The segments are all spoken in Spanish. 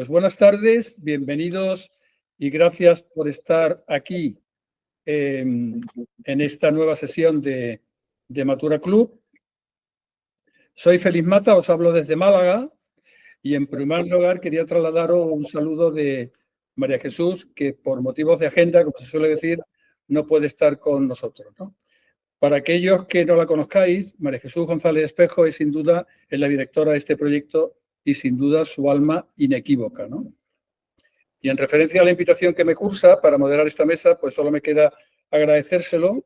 pues buenas tardes, bienvenidos y gracias por estar aquí en esta nueva sesión de Matura Club. Soy Félix Mata, os hablo desde Málaga y en primer lugar quería trasladaros un saludo de María Jesús, que por motivos de agenda, como se suele decir, no puede estar con nosotros, ¿no? Para aquellos que no la conozcáis, María Jesús González Espejo es sin duda la directora de este proyecto y sin duda su alma inequívoca, ¿no? Y en referencia a la invitación que me cursa para moderar esta mesa, pues solo me queda agradecérselo,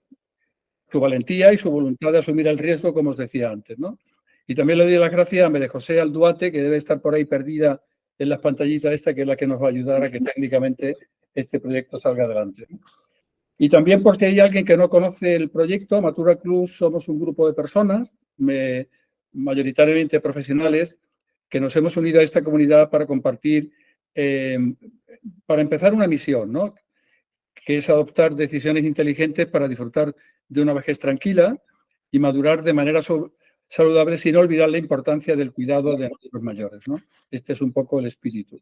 su valentía y su voluntad de asumir el riesgo, como os decía antes, ¿no? Y también le doy las gracias a María José Alduate, que debe estar por ahí perdida en las pantallitas esta, que es la que nos va a ayudar a que técnicamente este proyecto salga adelante, ¿no? Y también porque hay alguien que no conoce el proyecto, Matura Club somos un grupo de personas, mayoritariamente profesionales, que nos hemos unido a esta comunidad para compartir, para empezar una misión, ¿no? Que es adoptar decisiones inteligentes para disfrutar de una vejez tranquila y madurar de manera saludable sin olvidar la importancia del cuidado de nuestros mayores, ¿no? Este es un poco el espíritu.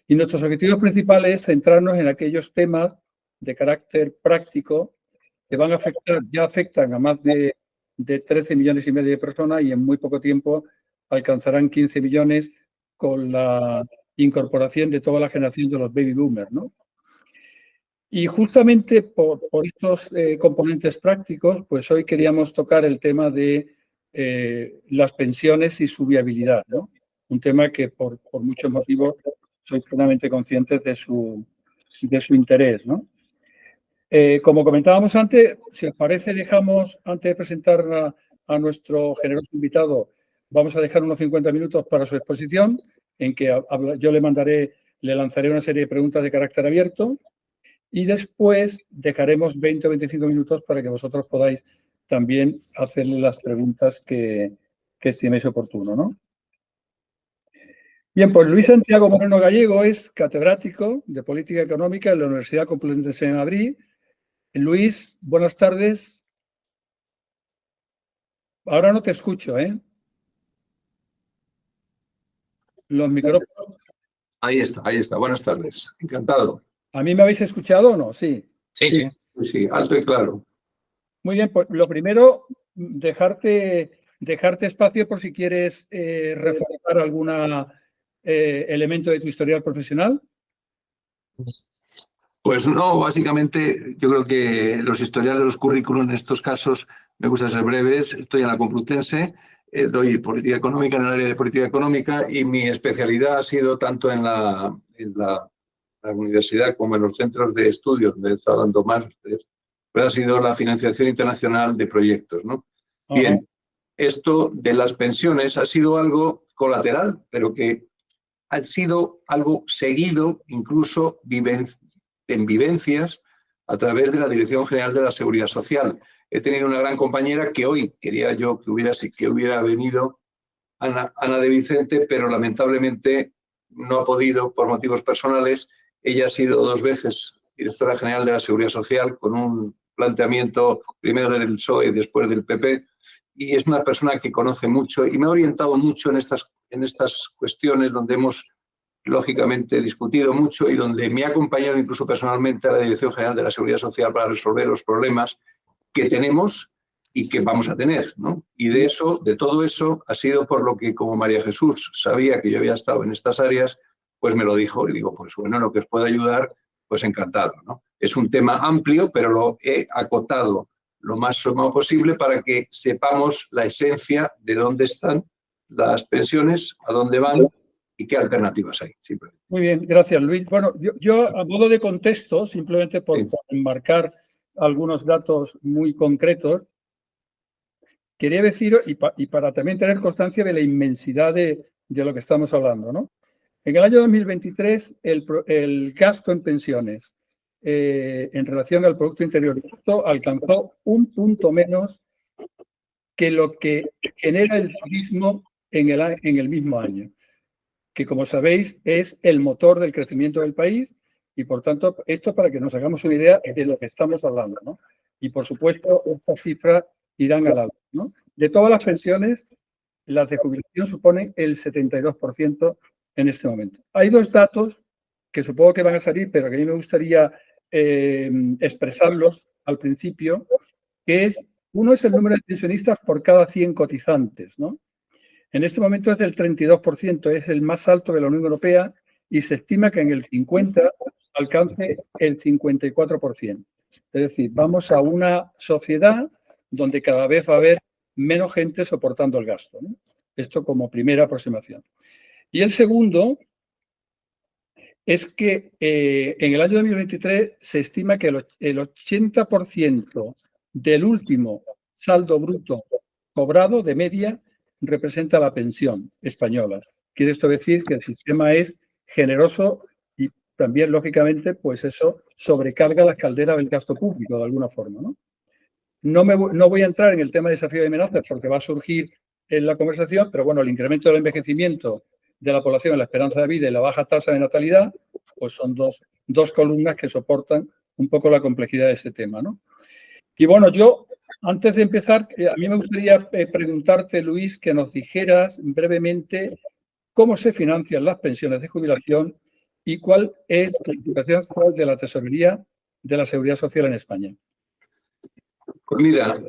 Y nuestros objetivos principales es centrarnos en aquellos temas de carácter práctico que van a afectar, ya afectan a más de 13 millones y medio de personas y en muy poco tiempo alcanzarán 15 millones con la incorporación de toda la generación de los baby boomers, ¿no? Y justamente por estos componentes prácticos, pues hoy queríamos tocar el tema de las pensiones y su viabilidad, ¿no? Un tema que por muchos motivos soy plenamente consciente de su interés, ¿no? Como comentábamos antes, si os parece, dejamos, antes de presentar a nuestro generoso invitado, vamos a dejar unos 50 minutos para su exposición, en que yo le lanzaré una serie de preguntas de carácter abierto y después dejaremos 20 o 25 minutos para que vosotros podáis también hacerle las preguntas que estiméis oportuno, ¿no? Bien, pues Luis Santiago Moreno Gallego es catedrático de Política Económica en la Universidad Complutense de Madrid. Luis, buenas tardes. Ahora no te escucho, ¿eh? Los micrófonos. Ahí está. Buenas tardes. Encantado. ¿A mí me habéis escuchado o no? Sí. Sí, alto y claro. Muy bien, pues lo primero, dejarte espacio por si quieres reforzar algún elemento de tu historial profesional. Pues no, básicamente yo creo que los historiales de los currículum en estos casos me gusta ser breves. Estoy en la Complutense, doy política económica en el área de política económica y mi especialidad ha sido tanto en la universidad como en los centros de estudios donde he estado dando másteres, pero ha sido la financiación internacional de proyectos, ¿no? Bien, esto de las pensiones ha sido algo colateral, pero que ha sido algo seguido, incluso en vivencias, a través de la Dirección General de la Seguridad Social. He tenido una gran compañera que hoy quería yo que hubiera venido, Ana de Vicente, pero lamentablemente no ha podido por motivos personales. Ella ha sido 2 veces directora general de la Seguridad Social con un planteamiento primero del PSOE y después del PP, y es una persona que conoce mucho y me ha orientado mucho en estas cuestiones donde hemos lógicamente discutido mucho y donde me ha acompañado incluso personalmente a la Dirección General de la Seguridad Social para resolver los problemas que tenemos y que vamos a tener, ¿no? Y de todo eso ha sido por lo que, como María Jesús sabía que yo había estado en estas áreas, pues me lo dijo y digo, pues bueno, lo que os pueda ayudar, pues encantado, ¿no? Es un tema amplio, pero lo he acotado lo más sumo posible para que sepamos la esencia de dónde están las pensiones, a dónde van y qué alternativas hay. Simplemente. Muy bien, gracias, Luis. Bueno, yo a modo de contexto, simplemente por enmarcar algunos datos muy concretos, quería deciros, y para también tener constancia de la inmensidad de lo que estamos hablando, ¿no? En el año 2023, el gasto en pensiones en relación al Producto Interior Bruto alcanzó un punto menos que lo que genera el turismo en el mismo año, que como sabéis es el motor del crecimiento del país y por tanto esto para que nos hagamos una idea de lo que estamos hablando, ¿no? Y por supuesto estas cifras irán al alza, ¿no? De todas las pensiones, las de jubilación suponen el 72% en este momento. Hay dos datos que supongo que van a salir, pero que a mí me gustaría expresarlos al principio, que es, uno es el número de pensionistas por cada 100 cotizantes, ¿no? En este momento es del 32%, es el más alto de la Unión Europea y se estima que en el 50 alcance el 54%. Es decir, vamos a una sociedad donde cada vez va a haber menos gente soportando el gasto, ¿no? Esto como primera aproximación. Y el segundo es que en el año 2023 se estima que el 80% del último saldo bruto cobrado de media representa la pensión española. Quiere esto decir que el sistema es generoso y también, lógicamente, pues eso sobrecarga las calderas del gasto público de alguna forma, ¿no? No voy a entrar en el tema de desafío de amenazas porque va a surgir en la conversación, pero bueno, el incremento del envejecimiento de la población, la esperanza de vida y la baja tasa de natalidad, pues son dos columnas que soportan un poco la complejidad de este tema, ¿no? Y bueno, yo, antes de empezar, a mí me gustaría preguntarte, Luis, que nos dijeras brevemente cómo se financian las pensiones de jubilación y cuál es la situación actual de la tesorería de la Seguridad Social en España. Pues mira,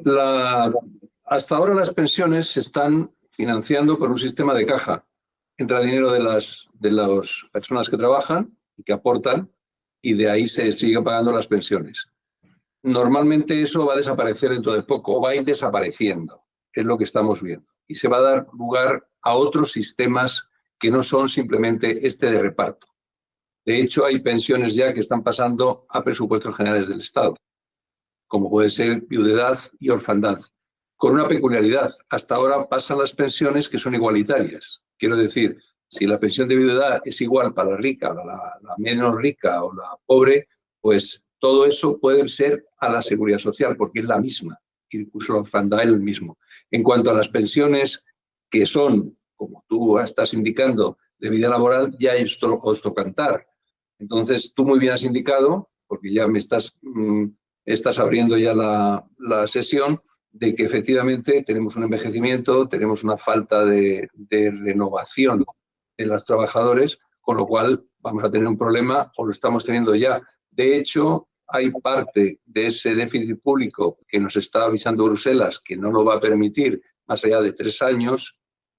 hasta ahora las pensiones se están financiando por un sistema de caja. Entra dinero de las personas que trabajan y que aportan, y de ahí se sigue pagando las pensiones. Normalmente eso va a desaparecer dentro de poco, o va a ir desapareciendo, es lo que estamos viendo. Y se va a dar lugar a otros sistemas que no son simplemente este de reparto. De hecho, hay pensiones ya que están pasando a presupuestos generales del Estado, como puede ser viudedad y orfandad, con una peculiaridad. Hasta ahora pasan las pensiones que son igualitarias. Quiero decir, si la pensión de viudedad es igual para la rica, la menos rica o la pobre, pues todo eso puede ser a la seguridad social, porque es la misma, incluso la orfandad es el mismo. En cuanto a las pensiones que son, como tú estás indicando, de vida laboral, ya es otro cantar. Entonces, tú muy bien has indicado, porque ya me estás abriendo ya la sesión, de que efectivamente tenemos un envejecimiento, tenemos una falta de renovación de los trabajadores, con lo cual vamos a tener un problema, o lo estamos teniendo ya. De hecho, hay parte de ese déficit público que nos está avisando Bruselas que no lo va a permitir más allá de 3 años,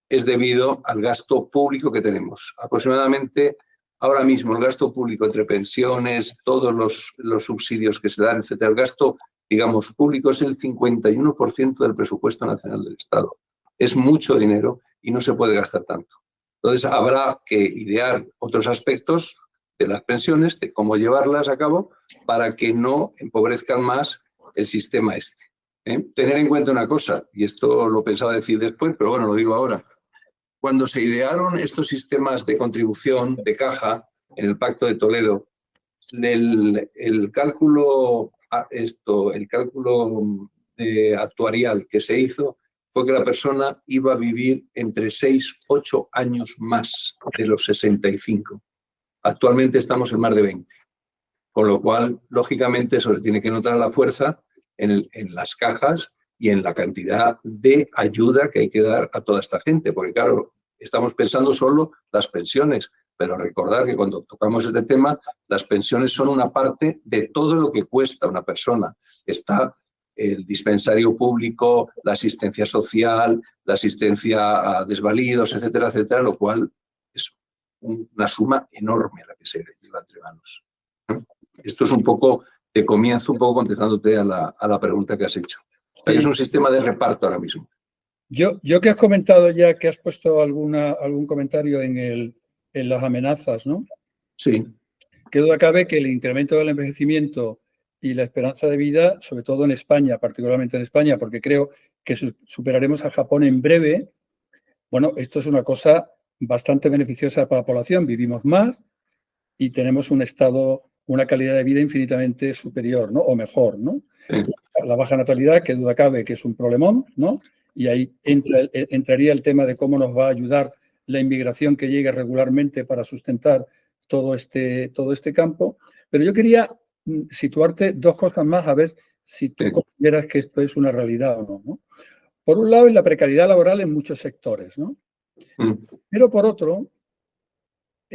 es debido al gasto público que tenemos. Aproximadamente ahora mismo el gasto público entre pensiones, todos los subsidios que se dan, etcétera, el gasto, digamos, público es el 51% del presupuesto nacional del Estado. Es mucho dinero y no se puede gastar tanto. Entonces habrá que idear otros aspectos de las pensiones, de cómo llevarlas a cabo para que no empobrezcan más el sistema este. Tener en cuenta una cosa, y esto lo pensaba decir después, pero bueno, lo digo ahora. Cuando se idearon estos sistemas de contribución de caja en el Pacto de Toledo, el cálculo actuarial que se hizo fue que la persona iba a vivir entre 6 y 8 años más de los 65. Actualmente estamos en más de 20. Con lo cual, lógicamente, eso le tiene que notar a la fuerza en las cajas y en la cantidad de ayuda que hay que dar a toda esta gente. Porque, claro, estamos pensando solo las pensiones, pero recordar que cuando tocamos este tema, las pensiones son una parte de todo lo que cuesta una persona. Está el dispensario público, la asistencia social, la asistencia a desvalidos, etcétera, etcétera, lo cual es una suma enorme la que se lleva entre manos. Esto es un poco de comienzo, un poco contestándote a la pregunta que has hecho. O sea, que es un sistema de reparto ahora mismo. Yo que has comentado ya, que has puesto algún comentario en las amenazas, ¿no? Sí. Qué duda cabe que el incremento del envejecimiento y la esperanza de vida, sobre todo en España, particularmente en España, porque creo que superaremos a Japón en breve, bueno, esto es una cosa bastante beneficiosa para la población. Vivimos más y tenemos una calidad de vida infinitamente superior, ¿no? O mejor, ¿no? Sí. La baja natalidad, que duda cabe que es un problemón, ¿no? Y ahí entraría el tema de cómo nos va a ayudar la inmigración que llegue regularmente para sustentar todo este campo. Pero yo quería situarte 2 cosas más, a ver si tú consideras que esto es una realidad o no, ¿no? Por un lado, es la precariedad laboral en muchos sectores, ¿no? Pero por otro,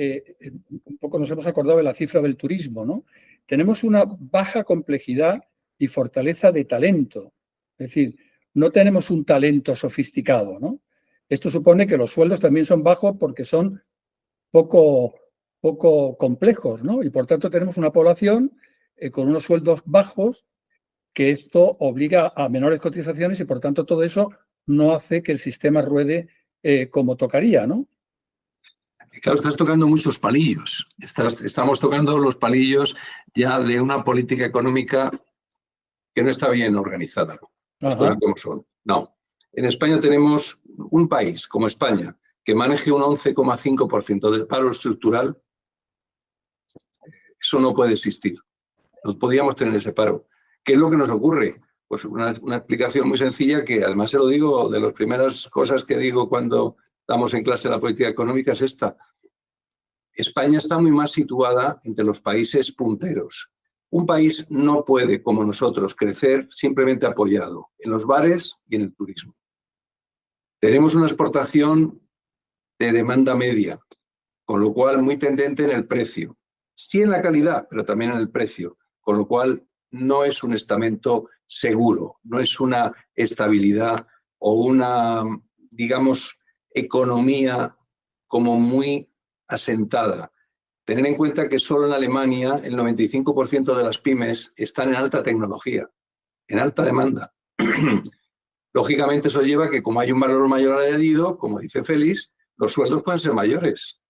un poco nos hemos acordado de la cifra del turismo, ¿no? Tenemos una baja complejidad y fortaleza de talento. Es decir, no tenemos un talento sofisticado, ¿no? Esto supone que los sueldos también son bajos porque son poco complejos, ¿no? Y por tanto tenemos una población con unos sueldos bajos, que esto obliga a menores cotizaciones y por tanto todo eso no hace que el sistema ruede como tocaría, ¿no? Claro, estás tocando muchos palillos. Estamos tocando los palillos ya de una política económica que no está bien organizada. Las cosas como son. No. En España tenemos un país como España que maneje un 11,5% del paro estructural. Eso no puede existir. No podíamos tener ese paro. ¿Qué es lo que nos ocurre? Pues una explicación muy sencilla que además se lo digo, de las primeras cosas que digo cuando damos en clase la política económica es esta. España está muy más situada entre los países punteros. Un país no puede, como nosotros, crecer simplemente apoyado en los bares y en el turismo. Tenemos una exportación de demanda media, con lo cual muy tendente en el precio. Sí en la calidad, pero también en el precio, con lo cual no es un estamento seguro, no es una estabilidad o una, digamos, economía como muy asentada. Tener en cuenta que solo en Alemania el 95% de las pymes están en alta tecnología, en alta demanda. Lógicamente eso lleva a que como hay un valor mayor añadido, como dice Félix, los sueldos pueden ser mayores.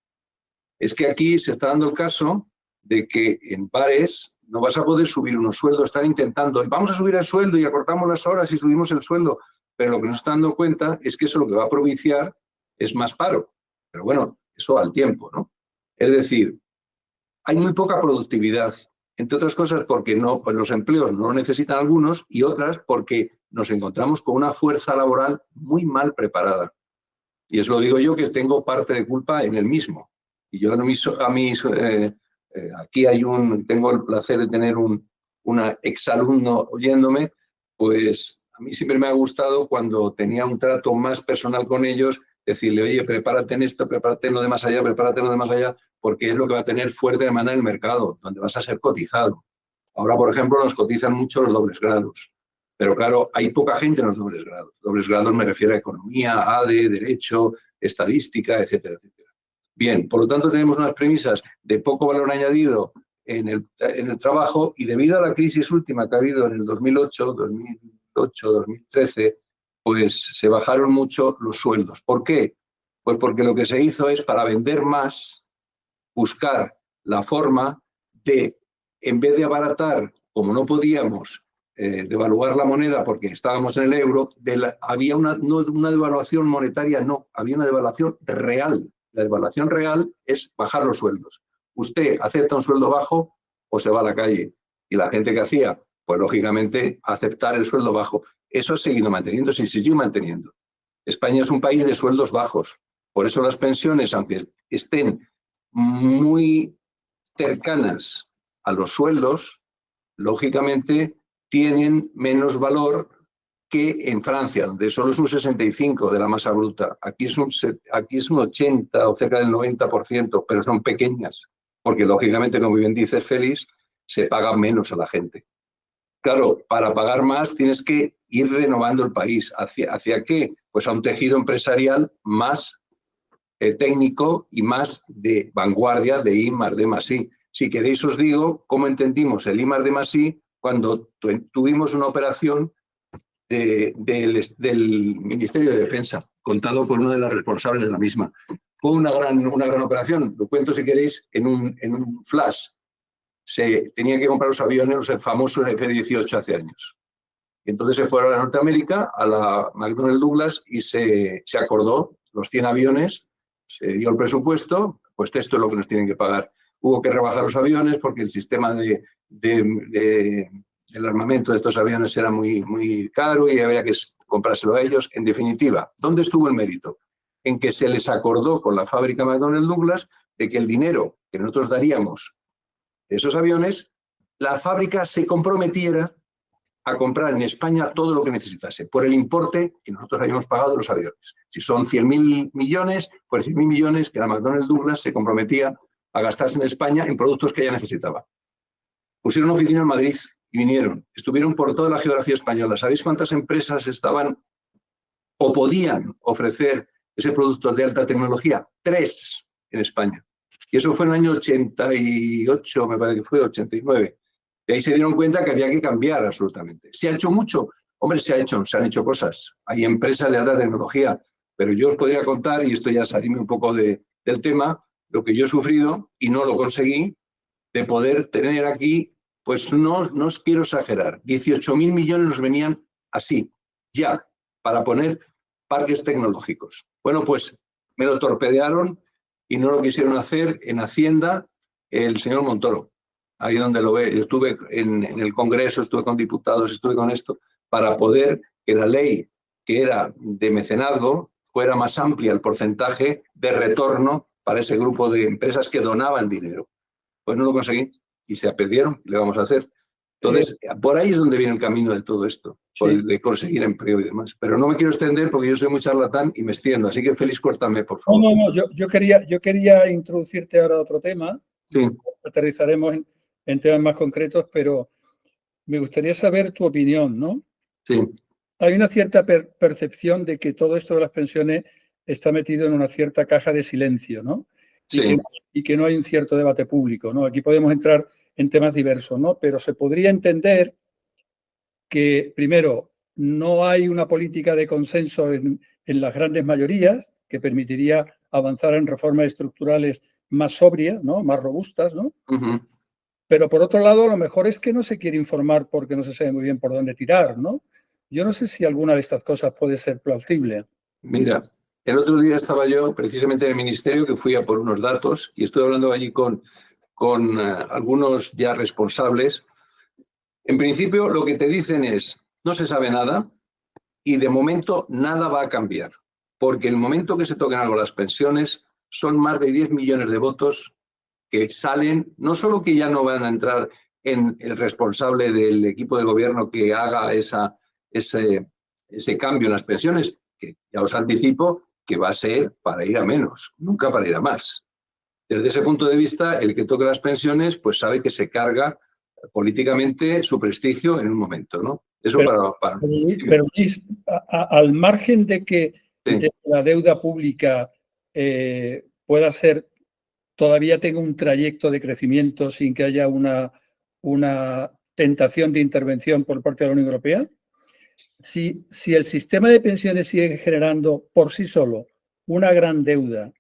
Es que aquí se está dando el caso de que en bares no vas a poder subir unos sueldos, están intentando, vamos a subir el sueldo y acortamos las horas y subimos el sueldo, pero lo que no se está dando cuenta es que eso lo que va a propiciar es más paro. Pero bueno, eso al tiempo, ¿no? Es decir, hay muy poca productividad, entre otras cosas porque pues los empleos no lo necesitan algunos y otras porque nos encontramos con una fuerza laboral muy mal preparada. Y eso lo digo yo que tengo parte de culpa en el mismo. Y yo aquí tengo el placer de tener un exalumno oyéndome, pues a mí siempre me ha gustado cuando tenía un trato más personal con ellos, decirle, oye, prepárate en esto, prepárate en lo de más allá, prepárate en lo de más allá, porque es lo que va a tener fuerte demanda en el mercado, donde vas a ser cotizado. Ahora, por ejemplo, nos cotizan mucho los dobles grados. Pero claro, hay poca gente en los dobles grados. Dobles grados me refiero a economía, ADE, derecho, estadística, etcétera, etcétera. Bien, por lo tanto tenemos unas premisas de poco valor añadido en el trabajo y debido a la crisis última que ha habido en el 2008, 2013, pues se bajaron mucho los sueldos. ¿Por qué? Pues porque lo que se hizo es para vender más, buscar la forma de, en vez de abaratar, como no podíamos, devaluar la moneda porque estábamos en el euro, había una devaluación monetaria, no, había una devaluación real. La devaluación real es bajar los sueldos. Usted acepta un sueldo bajo o se va a la calle. Y la gente que hacía, pues lógicamente, aceptar el sueldo bajo. Eso ha seguido manteniéndose y se sigue manteniendo. España es un país de sueldos bajos. Por eso las pensiones, aunque estén muy cercanas a los sueldos, lógicamente tienen menos valor que en Francia, donde solo es un 65% de la masa bruta. Aquí es un 80% o cerca del 90%, pero son pequeñas, porque lógicamente, como bien dice Félix, se paga menos a la gente. Claro, para pagar más tienes que ir renovando el país. ¿Hacia qué? Pues a un tejido empresarial más técnico y más de vanguardia de I+D+I. Si queréis os digo cómo entendimos el I+D+I cuando tuvimos una operación del Ministerio de Defensa, contado por una de las responsables de la misma. Fue una gran operación, lo cuento si queréis en un flash. Se tenían que comprar los aviones, los famosos F-18 hace años. Entonces se fueron a Norteamérica, a la McDonnell Douglas, y se acordó los 100 aviones, se dio el presupuesto, pues esto es lo que nos tienen que pagar. Hubo que rebajar los aviones porque el sistema del armamento de estos aviones era muy caro y había que comprárselo a ellos. En definitiva, ¿dónde estuvo el mérito? En que se les acordó con la fábrica McDonnell Douglas de que el dinero que nosotros daríamos de esos aviones, la fábrica se comprometiera a comprar en España todo lo que necesitase, por el importe que nosotros habíamos pagado de los aviones. Si son 100.000 millones, pues 100.000 millones que la McDonnell Douglas se comprometía a gastarse en España en productos que ella necesitaba. Pusieron oficina en Madrid y vinieron. Estuvieron por toda la geografía española. ¿Sabéis cuántas empresas estaban o podían ofrecer ese producto de alta tecnología? 3 en España. Y eso fue en el año 88, me parece que fue, 89. De ahí se dieron cuenta que había que cambiar absolutamente. ¿Se ha hecho mucho? Hombre, se han hecho cosas. Hay empresas de alta tecnología, pero yo os podría contar, y esto ya salirme un poco del tema, lo que yo he sufrido y no lo conseguí, de poder tener aquí, pues no os quiero exagerar, 18.000 millones nos venían así, ya, para poner parques tecnológicos. Bueno, pues me lo torpedearon y no lo quisieron hacer en Hacienda el señor Montoro. Ahí donde lo ve, yo estuve en el Congreso, estuve con diputados, estuve con esto, para poder que la ley que era de mecenazgo fuera más amplia el porcentaje de retorno para ese grupo de empresas que donaban dinero. Pues no lo conseguí y se perdieron, ¿qué le vamos a hacer? Entonces, por ahí es donde viene el camino de todo esto, sí, de conseguir empleo y demás. Pero no me quiero extender porque yo soy muy charlatán y me extiendo, así que Félix, córtame, por favor. No, yo quería introducirte ahora a otro tema. Sí. Aterrizaremos en temas más concretos, pero me gustaría saber tu opinión, ¿no? Sí. Hay una cierta percepción de que todo esto de las pensiones está metido en una cierta caja de silencio, ¿no? Sí. Y que no hay un cierto debate público, ¿no? Aquí podemos entrar en temas diversos, ¿no? Pero se podría entender que, primero, no hay una política de consenso en las grandes mayorías que permitiría avanzar en reformas estructurales más sobrias, ¿no? Más robustas, ¿no? Uh-huh. Pero por otro lado, a lo mejor es que no se quiere informar porque no se sabe muy bien por dónde tirar, ¿no? Yo no sé si alguna de estas cosas puede ser plausible. Mira, el otro día estaba yo precisamente en el ministerio, que fui a por unos datos y estoy hablando allí con algunos ya responsables. En principio, lo que te dicen es, no se sabe nada y de momento nada va a cambiar, porque el momento que se toquen algo las pensiones son más de 10 millones de votos que salen, no solo que ya no van a entrar en el responsable del equipo de gobierno que haga ese cambio en las pensiones, que ya os anticipo que va a ser para ir a menos, nunca para ir a más. Desde ese punto de vista, el que toque las pensiones, pues sabe que se carga políticamente su prestigio en un momento, ¿no? Eso pero Luis, al margen de que de la deuda pública pueda ser, todavía tenga un trayecto de crecimiento sin que haya una tentación de intervención por parte de la Unión Europea, si el sistema de pensiones sigue generando por sí solo una gran deuda,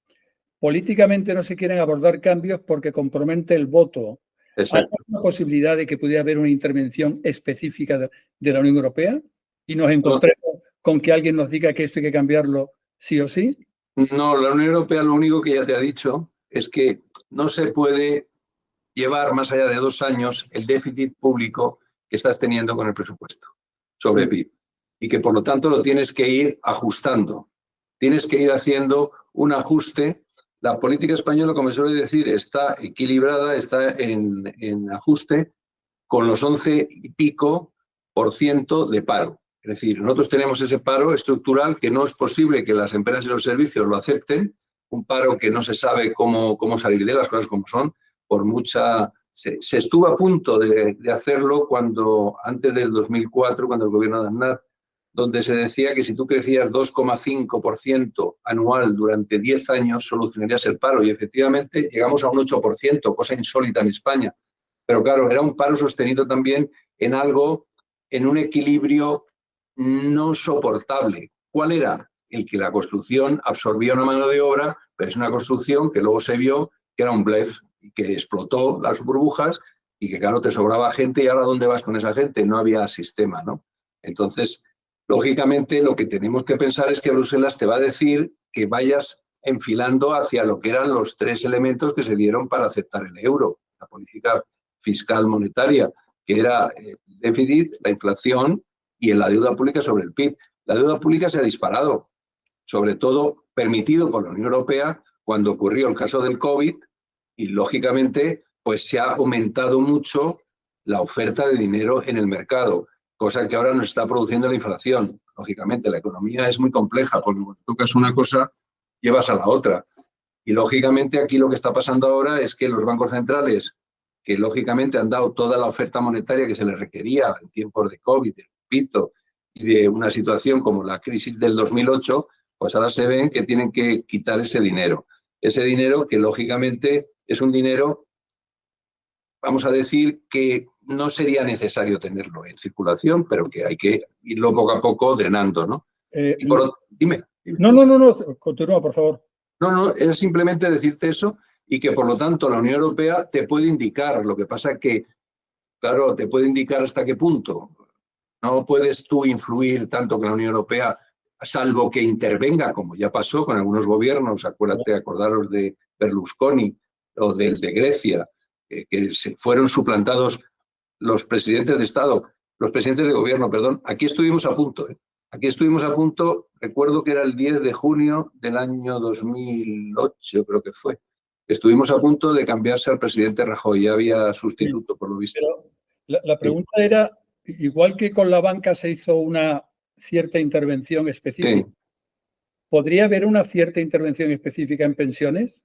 políticamente no se quieren abordar cambios porque compromete el voto. Exacto. ¿Hay una posibilidad de que pudiera haber una intervención específica de la Unión Europea y nos encontremos con que alguien nos diga que esto hay que cambiarlo sí o sí? No, la Unión Europea lo único que ya te ha dicho es que no se puede llevar más allá de 2 años el déficit público que estás teniendo con el presupuesto sobre PIB y que por lo tanto lo tienes que ir ajustando. Tienes que ir haciendo un ajuste. La política española, como se suele decir, está equilibrada, está en ajuste con los 11 y pico % de paro. Es decir, nosotros tenemos ese paro estructural que no es posible que las empresas y los servicios lo acepten, un paro que no se sabe cómo salir de las cosas como son, por mucha... Se estuvo a punto de hacerlo antes del 2004, cuando el gobierno de Aznar, donde se decía que si tú crecías 2,5% anual durante 10 años, solucionarías el paro. Y efectivamente llegamos a un 8%, cosa insólita en España. Pero claro, era un paro sostenido también en un equilibrio no soportable. ¿Cuál era? El que la construcción absorbía una mano de obra, pero es una construcción que luego se vio que era un blef y que explotó las burbujas y que, claro, te sobraba gente y ahora ¿dónde vas con esa gente? No había sistema, ¿no? Entonces, lógicamente, lo que tenemos que pensar es que Bruselas te va a decir que vayas enfilando hacia lo que eran los 3 elementos que se dieron para aceptar el euro, la política fiscal monetaria, que era el déficit, la inflación y la deuda pública sobre el PIB. La deuda pública se ha disparado, sobre todo permitido por la Unión Europea cuando ocurrió el caso del COVID y, lógicamente, pues se ha aumentado mucho la oferta de dinero en el mercado. cosa que ahora nos está produciendo la inflación. Lógicamente, la economía es muy compleja, porque cuando tocas una cosa, llevas a la otra. Y lógicamente aquí lo que está pasando ahora es que los bancos centrales, que lógicamente han dado toda la oferta monetaria que se les requería en tiempos de COVID, de pito, y de una situación como la crisis del 2008, pues ahora se ven que tienen que quitar ese dinero. Ese dinero que lógicamente es un dinero, vamos a decir, que no sería necesario tenerlo en circulación, pero que hay que irlo poco a poco drenando, ¿no? Dime. No, continúa, por favor. No, es simplemente decirte eso y que, por lo tanto, la Unión Europea te puede indicar. Lo que pasa es que, claro, te puede indicar hasta qué punto. No puedes tú influir tanto con la Unión Europea, salvo que intervenga, como ya pasó con algunos gobiernos. Acordaros de Berlusconi o del de Grecia, que se fueron suplantados los presidentes de Estado, los presidentes de gobierno, perdón. Aquí estuvimos a punto, Aquí estuvimos a punto, recuerdo que era el 10 de junio del año 2008, creo que fue. Estuvimos a punto de cambiarse al presidente Rajoy, ya había sustituto, por lo visto. Pero la pregunta era, igual que con la banca se hizo una cierta intervención específica, ¿podría haber una cierta intervención específica en pensiones?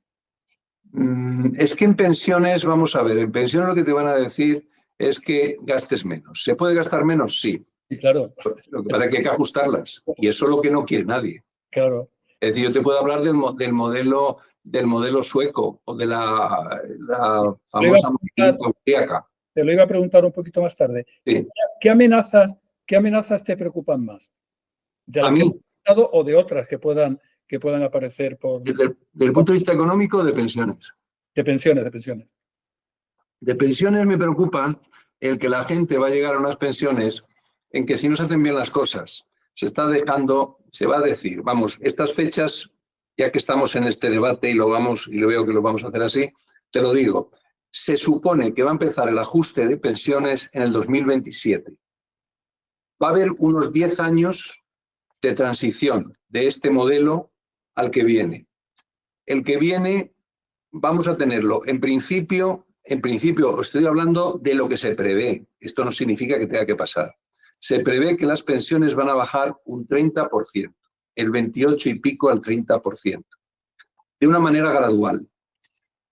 Es que en pensiones, vamos a ver, en pensiones lo que te van a decir es que gastes menos. ¿Se puede gastar menos? Sí. Sí, claro. Lo que pasa es que hay que ajustarlas y eso es lo que no quiere nadie. Claro. Es decir, yo te puedo hablar del modelo sueco o de la famosa monarquía austríaca. Te lo iba a preguntar un poquito más tarde. Sí. ¿Qué amenazas te preocupan más? ¿De las a mí, que he hablado o de otras que puedan aparecer por... Desde el punto de vista económico, de pensiones. De pensiones. De pensiones me preocupan el que la gente va a llegar a unas pensiones en que si no se hacen bien las cosas, se va a decir, vamos, estas fechas, ya que estamos en este debate y lo veo que lo vamos a hacer así, te lo digo, se supone que va a empezar el ajuste de pensiones en el 2027. Va a haber unos 10 años de transición de este modelo al que viene. El que viene vamos a tenerlo, en principio, estoy hablando de lo que se prevé. Esto no significa que tenga que pasar. Se prevé que las pensiones van a bajar un 30%, el 28 y pico al 30%, de una manera gradual.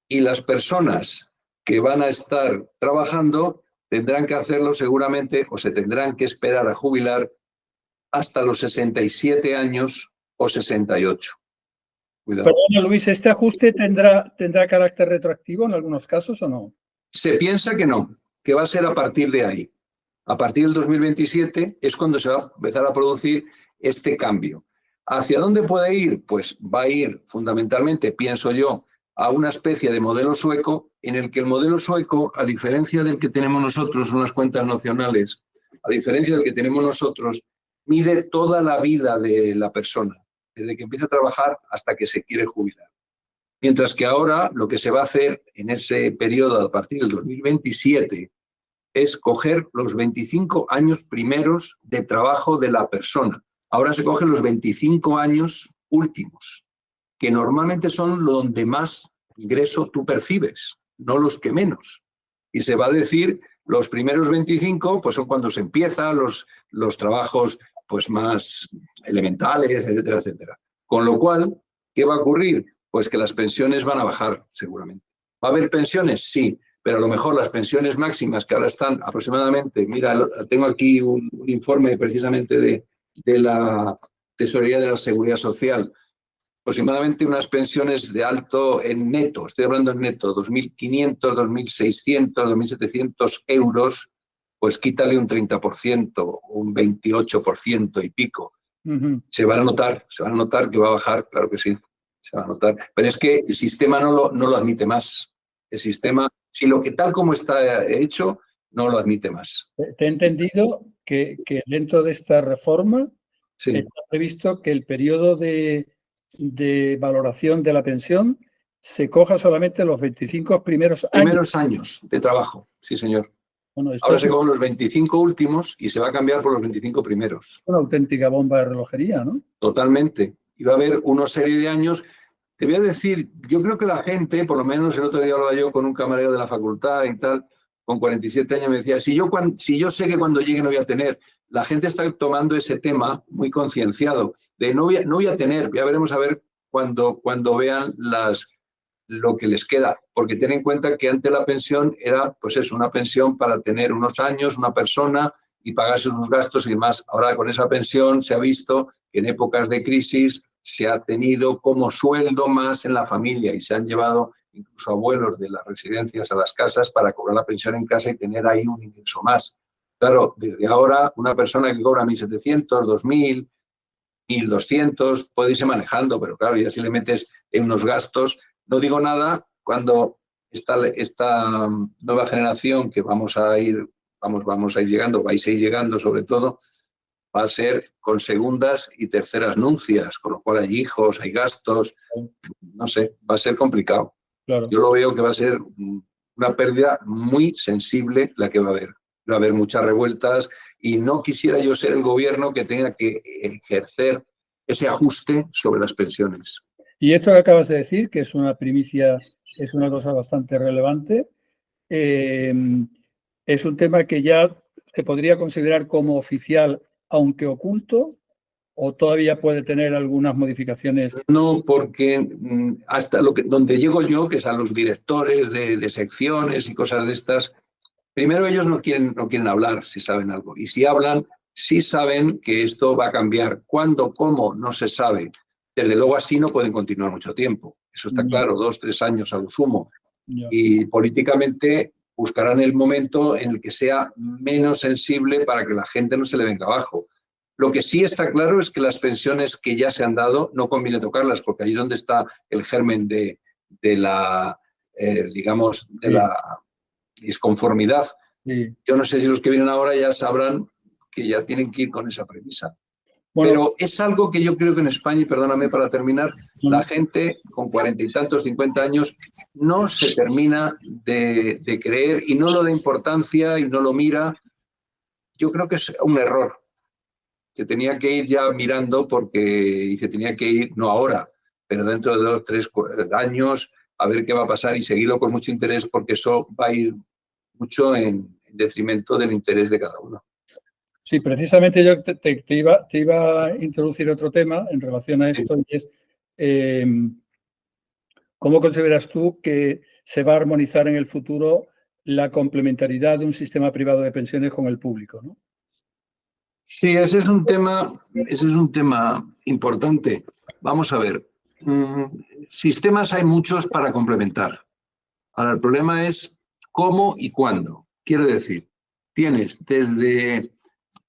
Y las personas que van a estar trabajando tendrán que hacerlo seguramente o se tendrán que esperar a jubilar hasta los 67 años o 68. Cuidado. Perdona, Luis, ¿este ajuste tendrá carácter retroactivo en algunos casos o no? Se piensa que no, que va a ser a partir de ahí. A partir del 2027 es cuando se va a empezar a producir este cambio. ¿Hacia dónde puede ir? Pues va a ir fundamentalmente, pienso yo, a una especie de modelo sueco, en el que el modelo sueco, a diferencia del que tenemos nosotros, unas cuentas nacionales, a diferencia del que tenemos nosotros, mide toda la vida de la persona, desde que empieza a trabajar hasta que se quiere jubilar. Mientras que ahora lo que se va a hacer en ese periodo a partir del 2027 es coger los 25 años primeros de trabajo de la persona. Ahora se cogen los 25 años últimos, que normalmente son donde más ingreso tú percibes, no los que menos. Y se va a decir, los primeros 25 pues son cuando se empiezan los trabajos pues más elementales, etcétera, etcétera. Con lo cual, ¿qué va a ocurrir? Pues que las pensiones van a bajar seguramente. ¿Va a haber pensiones? Sí, pero a lo mejor las pensiones máximas que ahora están aproximadamente, mira, tengo aquí un informe precisamente de la Tesorería de la Seguridad Social, aproximadamente unas pensiones de alto en neto, estoy hablando en neto, 2.500, 2.600, 2.700 euros, pues quítale un 30%, un 28% y pico. Se van a notar que va a bajar, claro que sí, se va a notar. Pero es que el sistema no lo admite más. El sistema, si lo que tal como está hecho, no lo admite más. Te he entendido que dentro de esta reforma sí. Está previsto que el periodo de valoración de la pensión se coja solamente los 25 primeros años de trabajo, sí señor. Bueno, ahora se cogen los 25 últimos y se va a cambiar por los 25 primeros. Una auténtica bomba de relojería, ¿no? Totalmente. Y va a haber una serie de años. Te voy a decir, yo creo que la gente, por lo menos el otro día hablaba yo con un camarero de la facultad y tal, con 47 años, me decía, si yo sé que cuando llegue no voy a tener, la gente está tomando ese tema muy concienciado, de no voy a tener, ya veremos a ver cuando vean lo que les queda, porque ten en cuenta que antes la pensión era, pues eso, una pensión para tener unos años, una persona y pagarse sus gastos y demás. Ahora con esa pensión se ha visto que en épocas de crisis se ha tenido como sueldo más en la familia y se han llevado incluso abuelos de las residencias a las casas para cobrar la pensión en casa y tener ahí un ingreso más. Claro, desde ahora una persona que cobra 1.700, 2.000, 1.200 puede irse manejando, pero claro, ya si le metes en unos gastos, no digo nada cuando esta nueva generación que vamos a ir llegando, vais a ir llegando sobre todo, va a ser con segundas y terceras nupcias, con lo cual hay hijos, hay gastos, no sé, va a ser complicado. Claro. Yo lo veo que va a ser una pérdida muy sensible la que va a haber. Va a haber muchas revueltas y no quisiera yo ser el gobierno que tenga que ejercer ese ajuste sobre las pensiones. Y esto que acabas de decir, que es una primicia, es una cosa bastante relevante, es un tema que ya se podría considerar como oficial, aunque oculto, o todavía puede tener algunas modificaciones. No, porque hasta donde llego yo, que es a los directores de secciones y cosas de estas, primero ellos no quieren hablar si saben algo. Y si hablan, sí saben que esto va a cambiar. ¿Cuándo, cómo? No se sabe. Desde luego así no pueden continuar mucho tiempo. Eso está claro, 2, 3 años a lo sumo. Y políticamente buscarán el momento en el que sea menos sensible para que la gente no se le venga abajo. Lo que sí está claro es que las pensiones que ya se han dado no conviene tocarlas, porque ahí es donde está el germen de la, digamos, de la disconformidad. Sí. Yo no sé si los que vienen ahora ya sabrán que ya tienen que ir con esa premisa. Bueno, pero es algo que yo creo que en España, y perdóname para terminar, la gente con 40 y tantos, 50 años, no se termina de creer y no lo da importancia y no lo mira. Yo creo que es un error. Se tenía que ir ya mirando y se tenía que ir, no ahora, pero dentro de 2, 3 años, a ver qué va a pasar y seguirlo con mucho interés, porque eso va a ir mucho en detrimento del interés de cada uno. Sí, precisamente yo te iba a introducir otro tema en relación a esto, y es ¿cómo consideras tú que se va a armonizar en el futuro la complementariedad de un sistema privado de pensiones con el público, ¿no? Sí, ese es un tema importante. Vamos a ver, sistemas hay muchos para complementar. Ahora, el problema es cómo y cuándo. Quiero decir, tienes desde,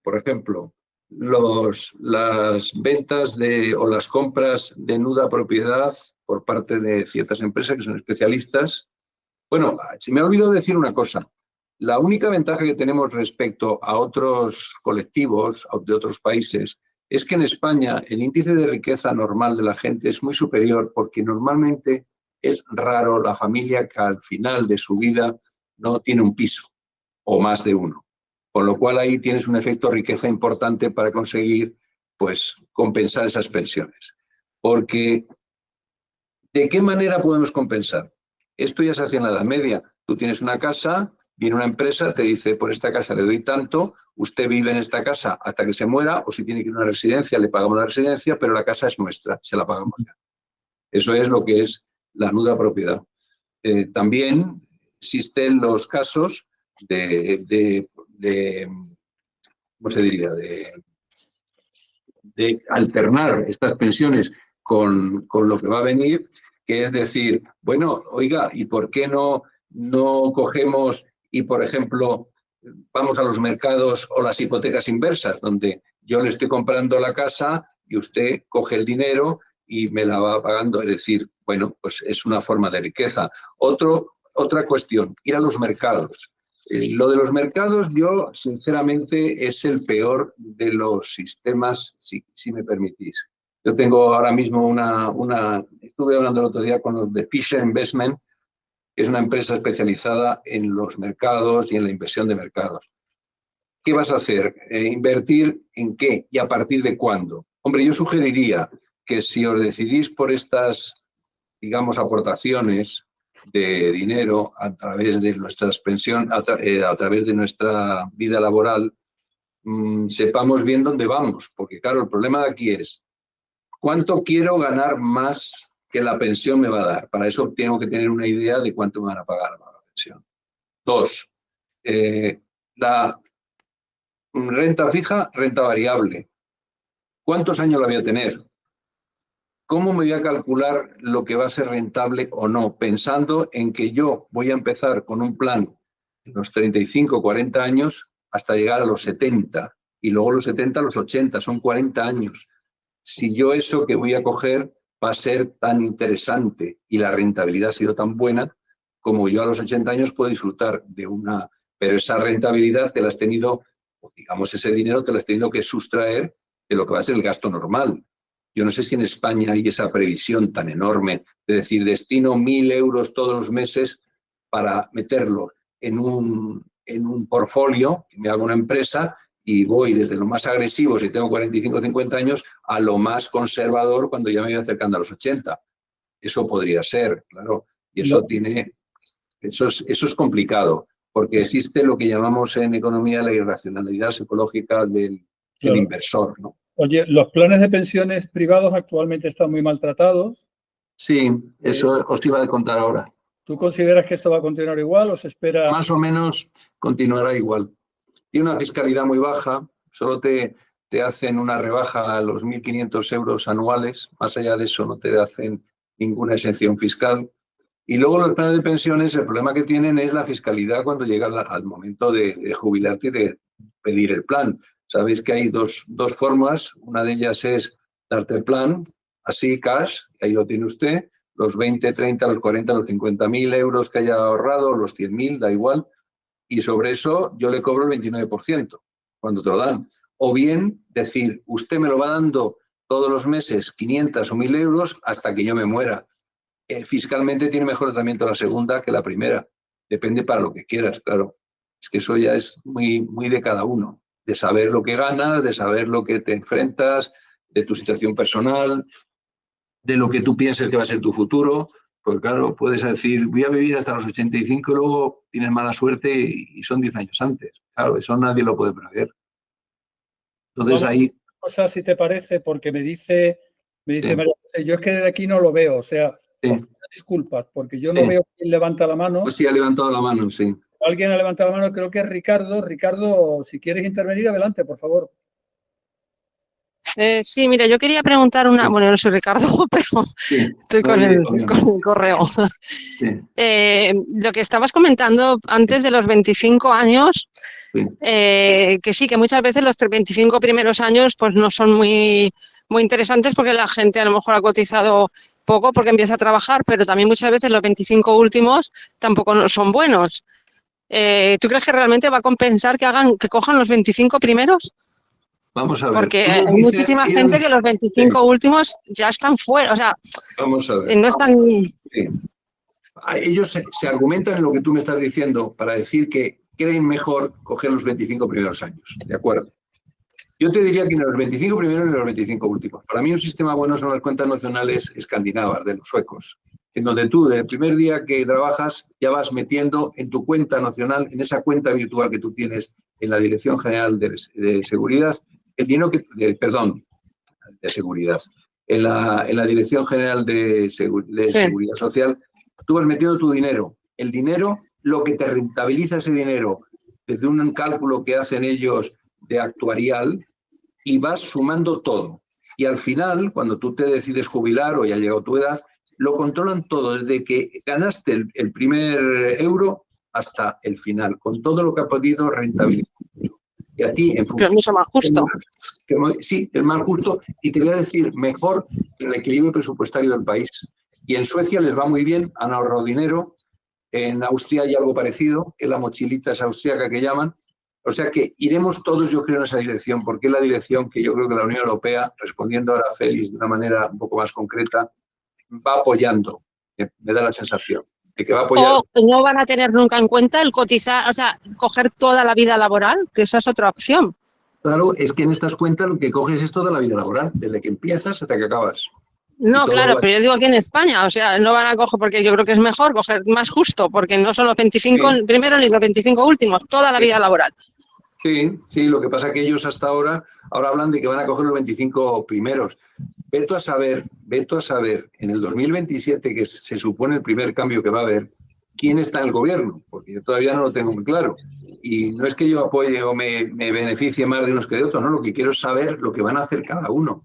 por ejemplo, las ventas o las compras de nuda propiedad por parte de ciertas empresas que son especialistas. Bueno, se me ha olvidado decir una cosa. La única ventaja que tenemos respecto a otros colectivos de otros países es que en España el índice de riqueza normal de la gente es muy superior, porque normalmente es raro la familia que al final de su vida no tiene un piso o más de uno. Con lo cual ahí tienes un efecto riqueza importante para conseguir, pues, compensar esas pensiones. Porque, ¿de qué manera podemos compensar? Esto ya se hacía en la Edad Media. Tú tienes una casa, viene una empresa, te dice, por esta casa le doy tanto, usted vive en esta casa hasta que se muera, o si tiene que ir a una residencia, le pagamos la residencia, pero la casa es nuestra, se la pagamos ya. Eso es lo que es la nuda propiedad. También existen los casos ¿cómo se diría?, de alternar estas pensiones con lo que va a venir, que es decir, bueno, oiga, ¿y por qué no cogemos y, por ejemplo, vamos a los mercados o las hipotecas inversas, donde yo le estoy comprando la casa y usted coge el dinero y me la va pagando? Es decir, bueno, pues es una forma de riqueza. Otra cuestión, ir a los mercados. Lo de los mercados, yo, sinceramente, es el peor de los sistemas, si me permitís. Yo tengo ahora mismo estuve hablando el otro día con los de Fisher Investment, que es una empresa especializada en los mercados y en la inversión de mercados. ¿Qué vas a hacer? ¿Invertir en qué? ¿Y a partir de cuándo? Hombre, yo sugeriría que si os decidís por estas, digamos, aportaciones, de dinero a través de nuestras pensiones, a través de nuestra vida laboral, sepamos bien dónde vamos. Porque claro, el problema de aquí es ¿cuánto quiero ganar más que la pensión me va a dar? Para eso tengo que tener una idea de cuánto me van a pagar la pensión. 2, la renta fija, renta variable. ¿Cuántos años la voy a tener? ¿Cómo me voy a calcular lo que va a ser rentable o no? Pensando en que yo voy a empezar con un plan de los 35, 40 años hasta llegar a los 70 y luego los 70 a los 80, son 40 años. Si yo eso que voy a coger va a ser tan interesante y la rentabilidad ha sido tan buena, como yo a los 80 años puedo disfrutar de una... Pero esa rentabilidad te la has tenido, digamos, ese dinero te lo has tenido que sustraer de lo que va a ser el gasto normal. Yo no sé si en España hay esa previsión tan enorme de decir, destino 1.000 euros todos los meses para meterlo en un portfolio, que me haga una empresa, y voy desde lo más agresivo, si tengo 45 o 50 años, a lo más conservador cuando ya me voy acercando a los 80. Eso podría ser, claro. Y eso eso es complicado, porque existe lo que llamamos en economía la irracionalidad psicológica del inversor, ¿no? Oye, los planes de pensiones privados actualmente están muy maltratados. Sí, eso os iba a contar ahora. ¿Tú consideras que esto va a continuar igual o se espera? Más o menos continuará igual. Tiene una fiscalidad muy baja, solo te hacen una rebaja a los 1.500 euros anuales, más allá de eso no te hacen ninguna exención fiscal. Y luego los planes de pensiones, el problema que tienen es la fiscalidad cuando llega al momento de jubilarte y de pedir el plan. Sabéis que hay dos formas, una de ellas es darte el plan, así cash, ahí lo tiene usted, los 20, 30, los 40, los 50.000 euros que haya ahorrado, los 100.000, da igual, y sobre eso yo le cobro el 29% cuando te lo dan. O bien decir, usted me lo va dando todos los meses 500 o 1.000 euros hasta que yo me muera. Fiscalmente tiene mejor tratamiento la segunda que la primera. Depende para lo que quieras, claro. Es que eso ya es muy, muy de cada uno. De saber lo que ganas, de saber lo que te enfrentas, de tu situación personal, de lo que tú pienses que va a ser tu futuro. Pues claro, puedes decir, voy a vivir hasta los 85 y luego tienes mala suerte y son 10 años antes. Claro, eso nadie lo puede prever. Entonces ahí... Cosa, si te parece, porque me dice María José, yo es que desde aquí no lo veo, o sea, disculpas, porque yo no veo quién levanta la mano. Pues sí, ha levantado la mano, sí. Alguien ha levantado la mano, creo que es Ricardo. Ricardo, si quieres intervenir, adelante, por favor. Sí, mira, yo quería preguntar una... Bueno, no soy Ricardo, pero estoy con el correo. Lo que estabas comentando antes de los 25 años, que sí, que muchas veces los 25 primeros años pues no son muy interesantes porque la gente a lo mejor ha cotizado poco porque empieza a trabajar, pero también muchas veces los 25 últimos tampoco no son buenos. ¿Tú crees que realmente va a compensar que cojan los 25 primeros? Vamos a ver. Porque hay muchísima gente que los 25 últimos ya están fuera, o sea, vamos a ver. No están... Sí. Ellos se argumentan en lo que tú me estás diciendo para decir que creen mejor coger los 25 primeros años, ¿de acuerdo? Yo te diría que ni los 25 primeros ni los 25 últimos. Para mí un sistema bueno son las cuentas nacionales escandinavas, de los suecos, en donde tú, desde el primer día que trabajas, ya vas metiendo en tu cuenta nacional, en esa cuenta virtual que tú tienes en la Dirección General de Seguridad, el dinero que... perdón, de seguridad. En la Dirección General de Seguridad Social, tú vas metiendo tu dinero. El dinero, lo que te rentabiliza ese dinero, desde un cálculo que hacen ellos de actuarial, y vas sumando todo. Y al final, cuando tú te decides jubilar o ya ha llegado tu edad, lo controlan todo, desde que ganaste el primer euro hasta el final, con todo lo que ha podido rentabilizar. Y a ti, en función... Que es mucho más justo. Sí, es más justo. Y te voy a decir, mejor que el equilibrio presupuestario del país. Y en Suecia les va muy bien, han ahorrado dinero. En Austria hay algo parecido, que es la mochilita esa austríaca que llaman. O sea que iremos todos, yo creo, en esa dirección, porque es la dirección que yo creo que la Unión Europea, respondiendo ahora a Félix de una manera un poco más concreta, va apoyando. Me da la sensación de que va a apoyar. O no van a tener nunca en cuenta el cotizar, o sea, coger toda la vida laboral, que esa es otra opción. Claro, es que en estas cuentas lo que coges es toda la vida laboral, desde que empiezas hasta que acabas. No, claro, pero yo digo aquí en España, o sea, no van a coger, porque yo creo que es mejor coger más justo, porque no son los 25 primeros ni los 25 últimos, toda la vida laboral. Sí, sí, lo que pasa es que ellos hasta ahora hablan de que van a coger los 25 primeros. Veto a saber, en el 2027, que se supone el primer cambio que va a haber, quién está en el gobierno, porque yo todavía no lo tengo muy claro. Y no es que yo apoye o me beneficie más de unos que de otros, no, lo que quiero es saber lo que van a hacer cada uno.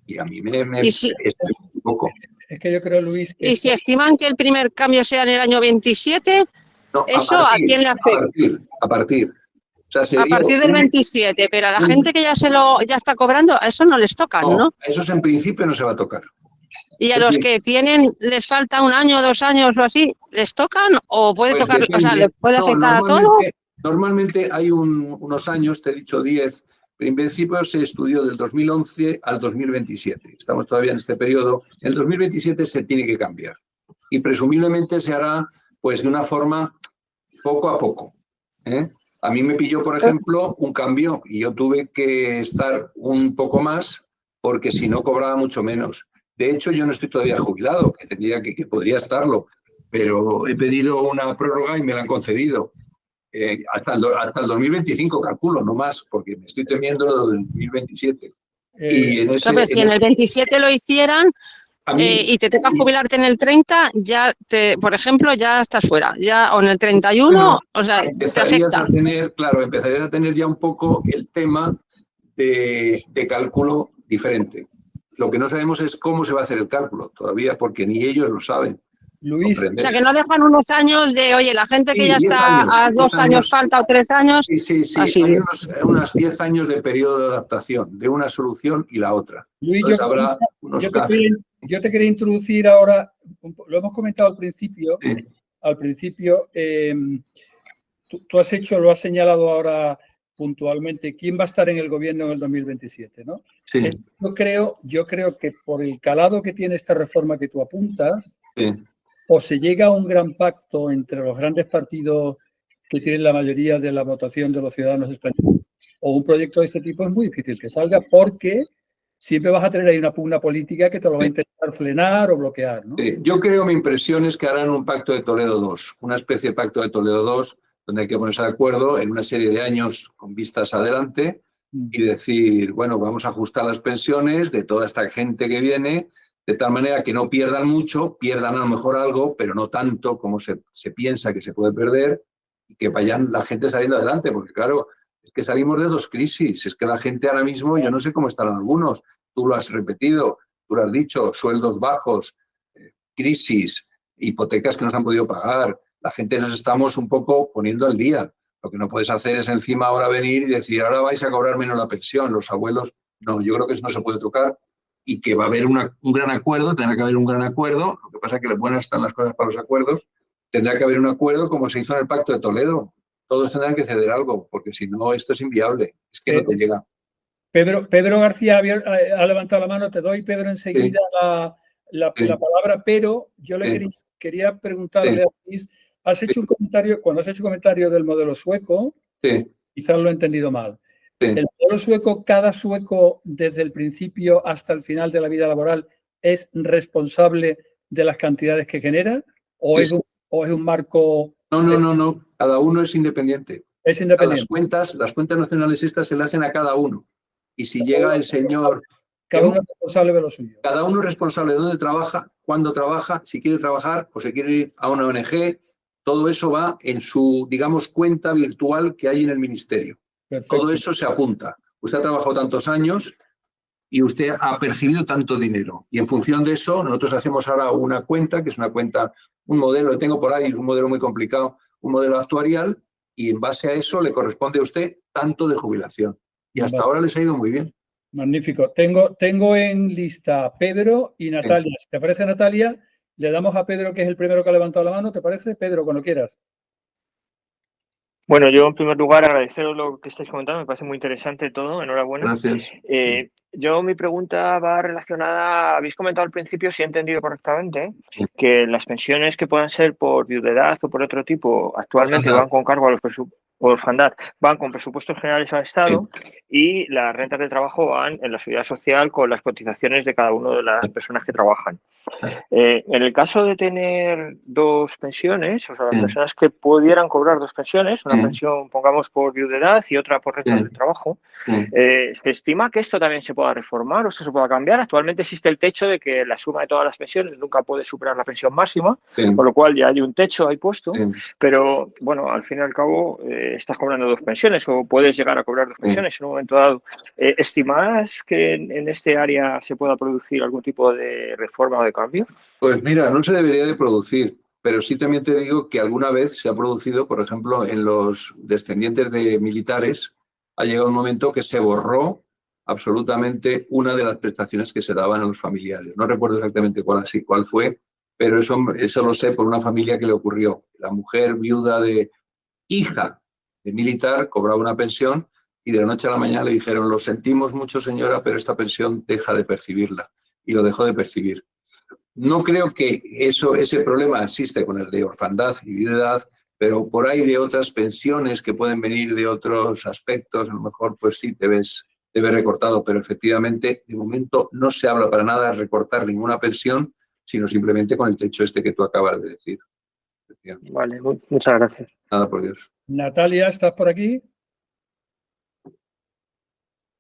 Y a mí me un poco. Es que yo creo, Luis... ¿Y si estiman que el primer cambio sea en el año 27? No, ¿Eso a quién le afecta? A partir. O sea, a partir del 27, pero a la gente que ya está cobrando, a eso no les tocan, ¿no? A esos en principio no se va a tocar. ¿Y a los que les falta 1 año, 2 años o así, les tocan o puede tocar, depende. O sea, ¿le puede afectar a todo? Normalmente hay unos años, te he dicho 10, pero en principio se estudió del 2011 al 2027. Estamos todavía en este periodo. En el 2027 se tiene que cambiar y presumiblemente se hará pues de una forma poco a poco. A mí me pilló, por ejemplo, un cambio y yo tuve que estar un poco más porque si no cobraba mucho menos. De hecho, yo no estoy todavía jubilado, que podría estarlo, pero he pedido una prórroga y me la han concedido. Hasta el 2025, calculo, no más, porque me estoy temiendo lo del 2027. Si en el 27 lo hicieran y te toca jubilarte en el 30, ya por ejemplo, ya estás fuera, o en el 31, o sea, te afecta. Empezarías a tener ya un poco el tema de cálculo diferente. Lo que no sabemos es cómo se va a hacer el cálculo todavía, porque ni ellos lo saben. Luis, o sea, que no dejan unos años de, oye, la gente que ya está a 2 años falta o 3 años. Sí. Así. Hay unos 10 años de periodo de adaptación de una solución y la otra. Luis, yo te quería introducir ahora, lo hemos comentado al principio. Sí. Al principio, tú lo has señalado ahora puntualmente, quién va a estar en el gobierno en el 2027, ¿no? Sí. Yo creo que por el calado que tiene esta reforma que tú apuntas, sí. O se llega a un gran pacto entre los grandes partidos que tienen la mayoría de la votación de los ciudadanos españoles, o un proyecto de este tipo es muy difícil que salga porque siempre vas a tener ahí una pugna política que te lo va a intentar frenar o bloquear, ¿no? Sí. Yo creo, mi impresión es que harán un pacto de Toledo 2, una especie de pacto de Toledo 2, donde hay que ponerse de acuerdo en una serie de años con vistas adelante y decir, bueno, vamos a ajustar las pensiones de toda esta gente que viene, de tal manera que no pierdan mucho, pierdan a lo mejor algo, pero no tanto como se piensa que se puede perder, y que vayan la gente saliendo adelante, porque claro, es que salimos de 2 crisis, es que la gente ahora mismo, yo no sé cómo estarán algunos, tú lo has repetido, tú lo has dicho, sueldos bajos, crisis, hipotecas que no se han podido pagar, la gente nos estamos un poco poniendo al día. Lo que no puedes hacer es encima ahora venir y decir, ahora vais a cobrar menos la pensión, los abuelos, no, yo creo que eso no se puede tocar. Y que va a haber un gran acuerdo, tendrá que haber un gran acuerdo, lo que pasa es que buenas están las cosas para los acuerdos, tendrá que haber un acuerdo como se hizo en el Pacto de Toledo. Todos tendrán que ceder algo, porque si no, esto es inviable, es que no te llega. Pedro García ha levantado la mano, te doy, Pedro, enseguida la palabra, pero yo le quería preguntarle a Luis, has hecho un comentario, cuando has hecho un comentario del modelo sueco, quizás lo he entendido mal. Sí. El modelo sueco, cada sueco desde el principio hasta el final de la vida laboral es responsable de las cantidades que genera o es un marco... No, cada uno es independiente. Es independiente. Las cuentas nacionales estas se le hacen a cada uno y si llega el señor... Cada uno es responsable de lo suyo. Cada uno es responsable de dónde trabaja, cuándo trabaja, si quiere trabajar o se quiere ir a una ONG, todo eso va en su, digamos, cuenta virtual que hay en el ministerio. Perfecto. Todo eso se apunta. Usted ha trabajado tantos años y usted ha percibido tanto dinero. Y en función de eso, nosotros hacemos ahora una cuenta, que es una cuenta, un modelo, lo tengo por ahí, es un modelo muy complicado, un modelo actuarial, y en base a eso le corresponde a usted tanto de jubilación. Y hasta ahora les ha ido muy bien. Magnífico. Tengo en lista a Pedro y Natalia. Si te parece, Natalia, le damos a Pedro, que es el primero que ha levantado la mano. ¿Te parece, Pedro, cuando quieras? Bueno, yo en primer lugar agradeceros lo que estáis comentando, me parece muy interesante todo, enhorabuena. Gracias. Yo mi pregunta va relacionada, habéis comentado al principio, si he entendido correctamente, que las pensiones que puedan ser por viudedad o por otro tipo, actualmente van con cargo a los presupuestos. orfandad van con presupuestos generales al Estado y las rentas de trabajo van en la seguridad social con las cotizaciones de cada una de las personas que trabajan. En el caso de tener dos pensiones, o sea, las personas que pudieran cobrar dos pensiones, una pensión, pongamos, por viudedad y otra por rentas de trabajo, ¿se estima que esto también se pueda reformar o esto se pueda cambiar? Actualmente existe el techo de que la suma de todas las pensiones nunca puede superar la pensión máxima, con lo cual ya hay un techo ahí puesto, pero bueno, al fin y al cabo estás cobrando dos pensiones o puedes llegar a cobrar dos pensiones en un momento dado. ¿Estimas que en este área se pueda producir algún tipo de reforma o de cambio? Pues mira, no se debería de producir, pero sí también te digo que alguna vez se ha producido, por ejemplo, en los descendientes de militares, ha llegado un momento que se borró absolutamente una de las prestaciones que se daban a los familiares. No recuerdo exactamente cuál fue, pero eso lo sé por una familia que le ocurrió. La mujer viuda de hija de militar cobraba una pensión y de la noche a la mañana le dijeron: lo sentimos mucho, señora, pero esta pensión deja de percibirla. Y lo dejó de percibir. No creo que ese problema existe con el de orfandad y viudedad, pero por ahí de otras pensiones que pueden venir de otros aspectos, a lo mejor pues sí te ves recortado, pero efectivamente de momento no se habla para nada de recortar ninguna pensión, sino simplemente con el techo este que tú acabas de decir. Vale, muchas gracias. Nada, por Dios. Natalia, ¿estás por aquí?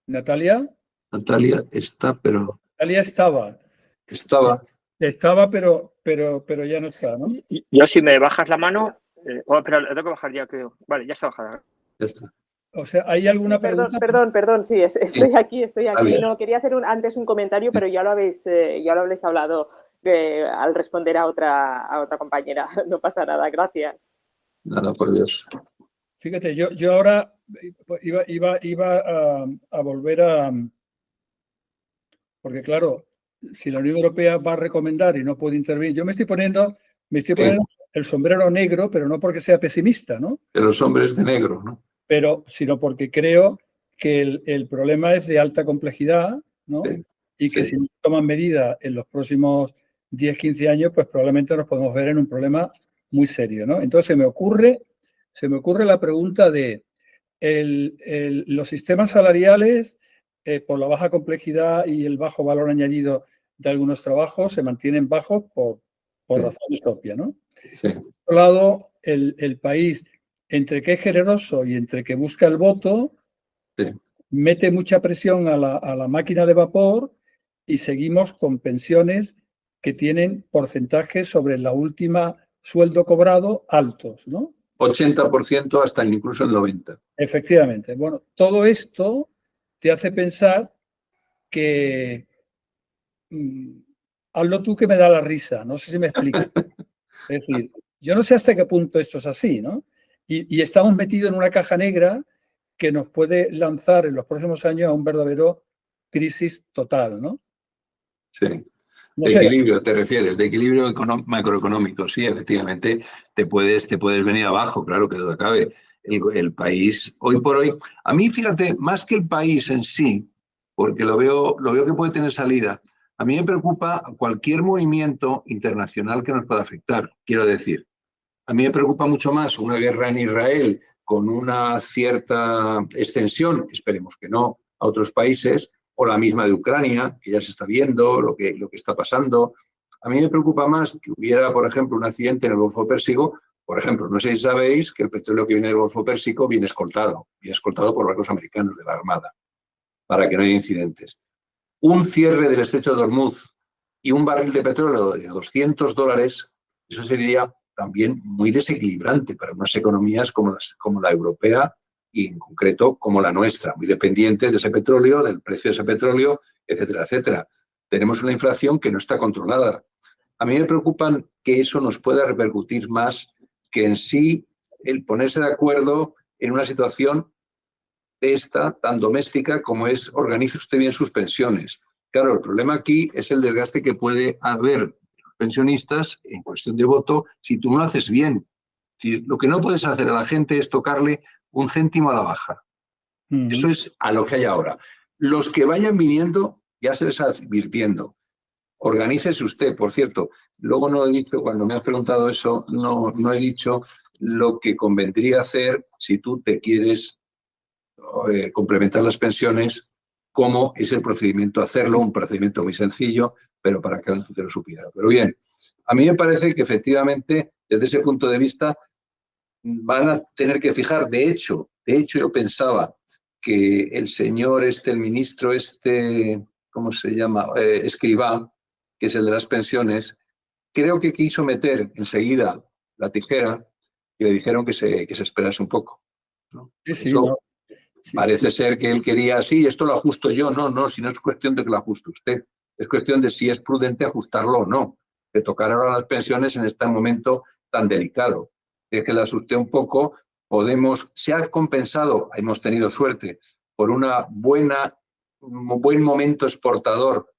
¿Natalia? Natalia está, pero... Natalia estaba. Estaba, pero ya no está, ¿no? Yo, si me bajas la mano... pero la tengo que bajar ya, creo. Vale, ya está bajada. Ya está. O sea, ¿hay alguna pregunta? Perdón, sí, estoy aquí. No, quería hacer antes un comentario, pero ya lo habéis hablado al responder a otra compañera. No pasa nada, gracias. Nada, por Dios. Fíjate, yo ahora iba a volver a... Porque claro, si la Unión Europea va a recomendar y no puede intervenir, yo me estoy poniendo el sombrero negro, pero no porque sea pesimista, ¿no? De los hombres de negro, ¿no? Sino porque creo que el problema es de alta complejidad, ¿no? Y que si no toman medidas en los próximos 10, 15 años, pues probablemente nos podemos ver en un problema muy serio, ¿no? Entonces se me ocurre la pregunta de los sistemas salariales, por la baja complejidad y el bajo valor añadido de algunos trabajos, se mantienen bajos por razones obvias, ¿no? Sí. Por otro lado, el país, entre que es generoso y entre que busca el voto, mete mucha presión a la máquina de vapor y seguimos con pensiones que tienen porcentajes sobre la última sueldo cobrado altos, ¿no? 80% hasta incluso el 90%. Efectivamente. Bueno, todo esto te hace pensar que hazlo tú que me da la risa. No sé si me explico. Es decir, yo no sé hasta qué punto esto es así, ¿no? Y estamos metidos en una caja negra que nos puede lanzar en los próximos años a un verdadero crisis total, ¿no? Sí. De equilibrio, te refieres, de equilibrio macroeconómico, sí, efectivamente, te puedes venir abajo, claro que duda cabe. El país, hoy por hoy, a mí, fíjate, más que el país en sí, porque lo veo que puede tener salida, a mí me preocupa cualquier movimiento internacional que nos pueda afectar. Quiero decir, a mí me preocupa mucho más una guerra en Israel con una cierta extensión, esperemos que no, a otros países, o la misma de Ucrania, que ya se está viendo lo que está pasando. A mí me preocupa más que hubiera, por ejemplo, un accidente en el Golfo Pérsico. Por ejemplo, no sé si sabéis que el petróleo que viene del Golfo Pérsico viene escoltado por barcos americanos de la Armada, para que no haya incidentes. Un cierre del estrecho de Hormuz y un barril de petróleo de $200, eso sería también muy desequilibrante para unas economías como la europea y en concreto como la nuestra, muy dependiente de ese petróleo, del precio de ese petróleo, etcétera, etcétera. Tenemos una inflación que no está controlada. A mí me preocupa que eso nos pueda repercutir más que en sí el ponerse de acuerdo en una situación tan doméstica como es organice usted bien sus pensiones. Claro, el problema aquí es el desgaste que puede haber los pensionistas en cuestión de voto si tú no lo haces bien. Si lo que no puedes hacer a la gente es tocarle un céntimo a la baja. Eso es a lo que hay ahora. Los que vayan viniendo, ya se les advirtiendo. Organícese usted, por cierto. Luego no he dicho, cuando me has preguntado eso, no he dicho lo que convendría hacer si tú te quieres complementar las pensiones, cómo es el procedimiento hacerlo, un procedimiento muy sencillo, pero para que cada uno lo supiera. Pero bien, a mí me parece que efectivamente, desde ese punto de vista, van a tener que fijar. De hecho yo pensaba que el señor el ministro ¿cómo se llama? Escrivá, que es el de las pensiones, creo que quiso meter enseguida la tijera y le dijeron que se esperase un poco, ¿no? Sí, Eso no. parece ser que él quería, sí, esto lo ajusto yo. No, si no es cuestión de que lo ajuste usted, es cuestión de si es prudente ajustarlo o no, de tocar ahora las pensiones en este momento tan delicado. Es que le asusté un poco, se ha compensado, hemos tenido suerte, por un buen momento exportador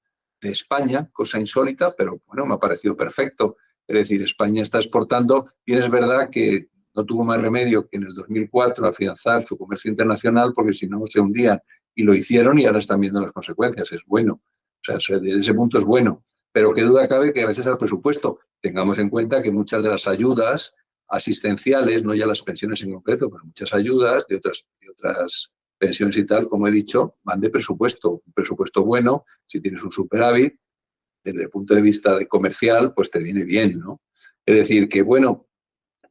de España, cosa insólita, pero bueno, me ha parecido perfecto. Es decir, España está exportando, y es verdad que no tuvo más remedio que en el 2004 afianzar su comercio internacional, porque si no se hundían, y lo hicieron y ahora están viendo las consecuencias. Es bueno, o sea, desde ese punto es bueno, pero qué duda cabe que gracias al presupuesto tengamos en cuenta que muchas de las ayudas asistenciales, no ya las pensiones en concreto, pero muchas ayudas de otras pensiones y tal, como he dicho, van de presupuesto. Un presupuesto bueno, si tienes un superávit, desde el punto de vista de comercial, pues te viene bien, ¿no? Es decir, que bueno,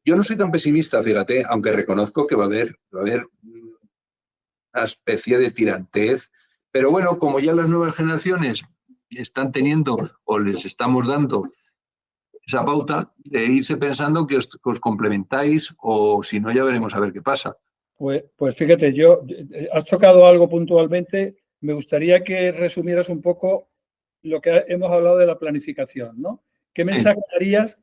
yo no soy tan pesimista, fíjate, aunque reconozco que va a haber una especie de tirantez, pero bueno, como ya las nuevas generaciones están teniendo o les estamos dando esa pauta de irse pensando que os complementáis, o si no, ya veremos a ver qué pasa. Pues fíjate, has tocado algo puntualmente. Me gustaría que resumieras un poco lo que hemos hablado de la planificación, ¿no? ¿Qué mensaje darías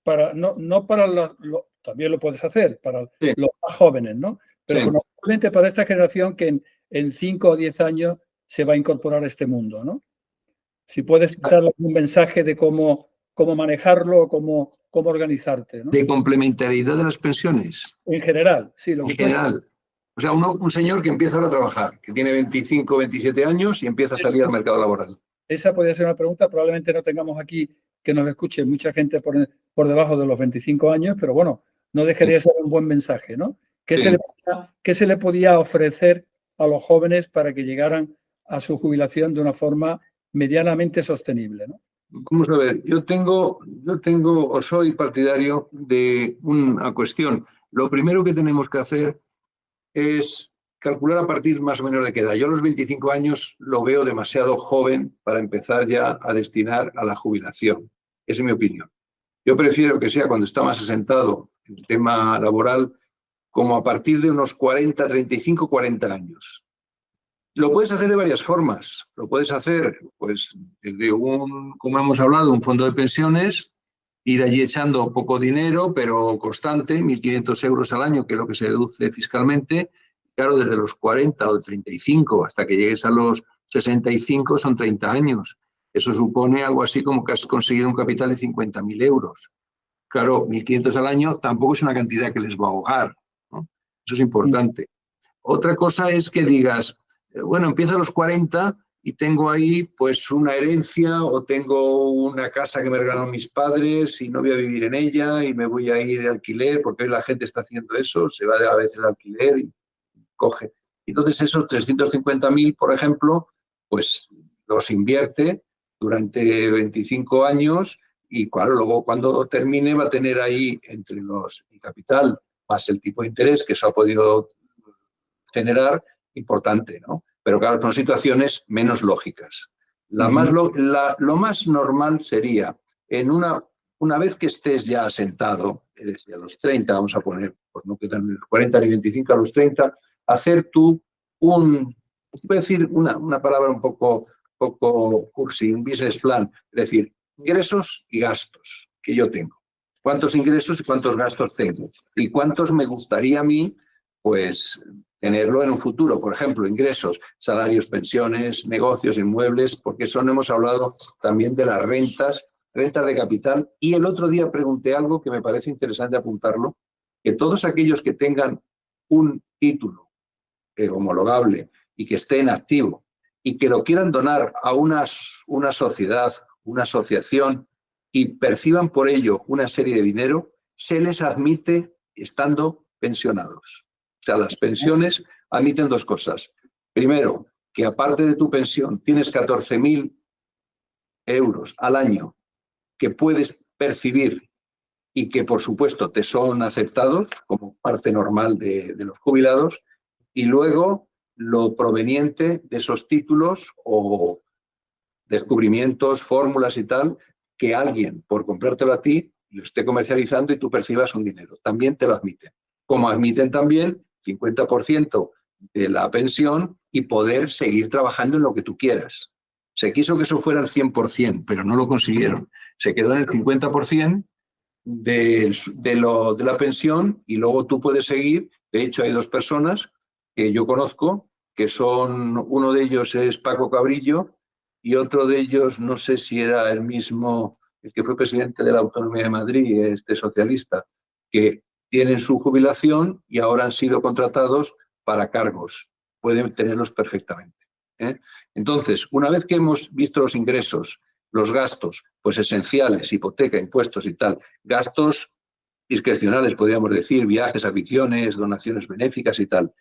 para, no para también lo puedes hacer, para los más jóvenes, ¿no? Pero fundamentalmente para esta generación que en 5 o 10 años se va a incorporar a este mundo, ¿no? Si puedes darle un mensaje de cómo manejarlo, cómo organizarte, ¿no? De complementariedad de las pensiones. En general, sí. En general. O sea, un señor que empieza ahora a trabajar, que tiene 25, 27 años y empieza a salir al mercado laboral. Esa podría ser una pregunta. Probablemente no tengamos aquí que nos escuche mucha gente por debajo de los 25 años, pero bueno, no dejaría de ser un buen mensaje, ¿no? ¿Qué se le podía ofrecer a los jóvenes para que llegaran a su jubilación de una forma medianamente sostenible, ¿no? Vamos a ver, yo soy partidario de una cuestión. Lo primero que tenemos que hacer es calcular a partir más o menos de qué edad. Yo a los 25 años lo veo demasiado joven para empezar ya a destinar a la jubilación. Esa es mi opinión. Yo prefiero que sea cuando está más asentado el tema laboral, como a partir de unos 40, 35, 40 años. Lo puedes hacer de varias formas. Lo puedes hacer, pues, desde como hemos hablado, un fondo de pensiones, ir allí echando poco dinero, pero constante, 1.500 euros al año, que es lo que se deduce fiscalmente. Claro, desde los 40 o 35 hasta que llegues a los 65 son 30 años. Eso supone algo así como que has conseguido un capital de 50.000 euros. Claro, 1.500 al año tampoco es una cantidad que les va a ahogar, ¿no? Eso es importante. Otra cosa es que digas, bueno, empiezo a los 40 y tengo ahí pues una herencia o tengo una casa que me regalaron mis padres y no voy a vivir en ella y me voy a ir de alquiler, porque hoy la gente está haciendo eso, se va a veces de alquiler y coge. Entonces esos 350.000, por ejemplo, pues los invierte durante 25 años y claro, luego cuando termine va a tener ahí entre el capital más el tipo de interés que eso ha podido generar, importante, ¿no? Pero claro, son situaciones menos lógicas. Lo más normal sería, una vez que estés ya asentado, es decir, a los 30, vamos a poner, pues no quedan ni los 40 ni 25, a los 30, hacer tú voy a decir una palabra un poco cursi, un business plan, es decir, ingresos y gastos que yo tengo. ¿Cuántos ingresos y cuántos gastos tengo? ¿Y cuántos me gustaría a mí, pues, tenerlo en un futuro? Por ejemplo, ingresos, salarios, pensiones, negocios, inmuebles, porque eso no hemos hablado también de las rentas de capital. Y el otro día pregunté algo que me parece interesante apuntarlo, que todos aquellos que tengan un título homologable y que esté en activo y que lo quieran donar a una sociedad, una asociación y perciban por ello una serie de dinero, se les admite estando pensionados. O sea, las pensiones admiten dos cosas. Primero, que aparte de tu pensión tienes 14.000 euros al año que puedes percibir y que, por supuesto, te son aceptados como parte normal de los jubilados, y luego lo proveniente de esos títulos o descubrimientos, fórmulas y tal, que alguien, por comprártelo a ti, lo esté comercializando y tú percibas un dinero. También te lo admiten. Como admiten también 50% de la pensión y poder seguir trabajando en lo que tú quieras. Se quiso que eso fuera el 100%, pero no lo consiguieron. Se quedó en el 50% de la pensión y luego tú puedes seguir. De hecho, hay dos personas que yo conozco, que son, uno de ellos es Paco Cabrillo y otro de ellos, no sé si era el mismo, el que fue presidente de la Autonomía de Madrid, este socialista, que tienen su jubilación y ahora han sido contratados para cargos. Pueden tenerlos perfectamente. Entonces, una vez que hemos visto los ingresos, los gastos, pues esenciales, hipoteca, impuestos y tal, gastos discrecionales, podríamos decir, viajes, aficiones, donaciones benéficas y tal,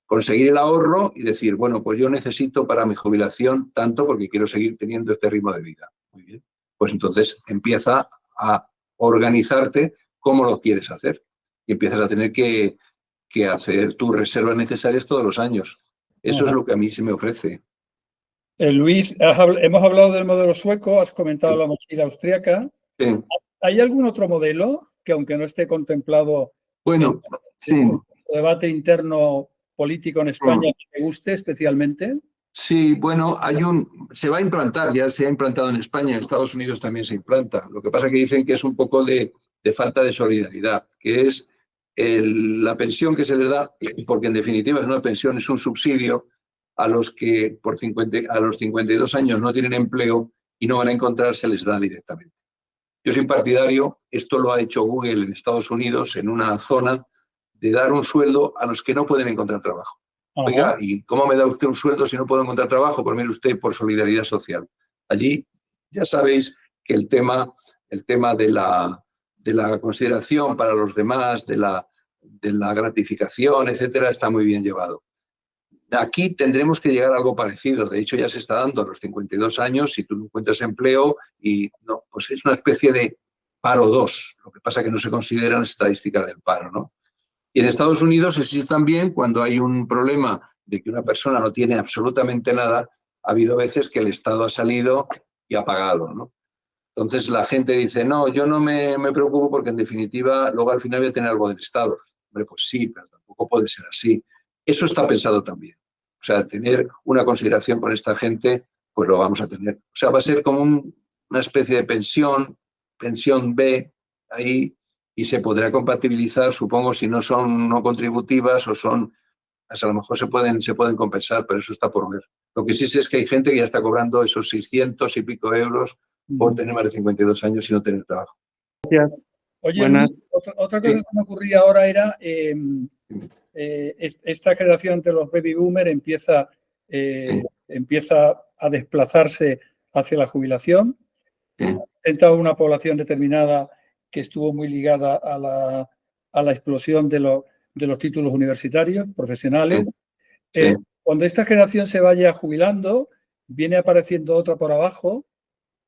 conseguir el ahorro y decir, bueno, pues yo necesito para mi jubilación tanto porque quiero seguir teniendo este ritmo de vida. Muy bien. Pues entonces empieza a organizarte cómo lo quieres hacer y empiezas a tener que hacer tus reservas necesarias todos los años. Eso es lo que a mí se me ofrece. Luis, hemos hablado del modelo sueco, has comentado la mochila austríaca. Sí. ¿Hay algún otro modelo que, aunque no esté contemplado bueno, en el debate interno político en España, te guste especialmente? Sí, bueno, se va a implantar, ya se ha implantado en España, en Estados Unidos también se implanta. Lo que pasa es que dicen que es un poco de falta de solidaridad, que es la pensión que se les da, porque en definitiva es una pensión, es un subsidio a los que a los 52 años no tienen empleo y no van a encontrar, se les da directamente. Yo soy partidario, esto lo ha hecho Google en Estados Unidos, en una zona, de dar un sueldo a los que no pueden encontrar trabajo. Oiga, ¿y cómo me da usted un sueldo si no puedo encontrar trabajo? Pues mire usted, por solidaridad social. Allí ya sabéis que el tema de la consideración para los demás, de la gratificación, etcétera, está muy bien llevado. Aquí tendremos que llegar a algo parecido. De hecho, ya se está dando a los 52 años, si tú no encuentras empleo, y no, pues es una especie de paro 2. Lo que pasa es que no se consideran las estadísticas del paro, ¿no? Y en Estados Unidos existe también, cuando hay un problema de que una persona no tiene absolutamente nada, ha habido veces que el Estado ha salido y ha pagado, ¿no? Entonces la gente dice, no, yo no me preocupo porque en definitiva luego al final voy a tener algo del Estado. Hombre, pues sí, pero tampoco puede ser así. Eso está pensado también. O sea, tener una consideración con esta gente, pues lo vamos a tener. O sea, va a ser como una especie de pensión B, ahí, y se podrá compatibilizar, supongo, si no son no contributivas o son, pues a lo mejor se pueden compensar, pero eso está por ver. Lo que sí sé es que hay gente que ya está cobrando esos 600 y pico euros por tener más de 52 años y no tener trabajo. Gracias. Oye, Luis, otra cosa que me ocurría ahora era esta generación de los baby boomers empieza a desplazarse hacia la jubilación. Entra una población determinada que estuvo muy ligada a la explosión de los títulos universitarios, profesionales. Cuando esta generación se vaya jubilando, viene apareciendo otra por abajo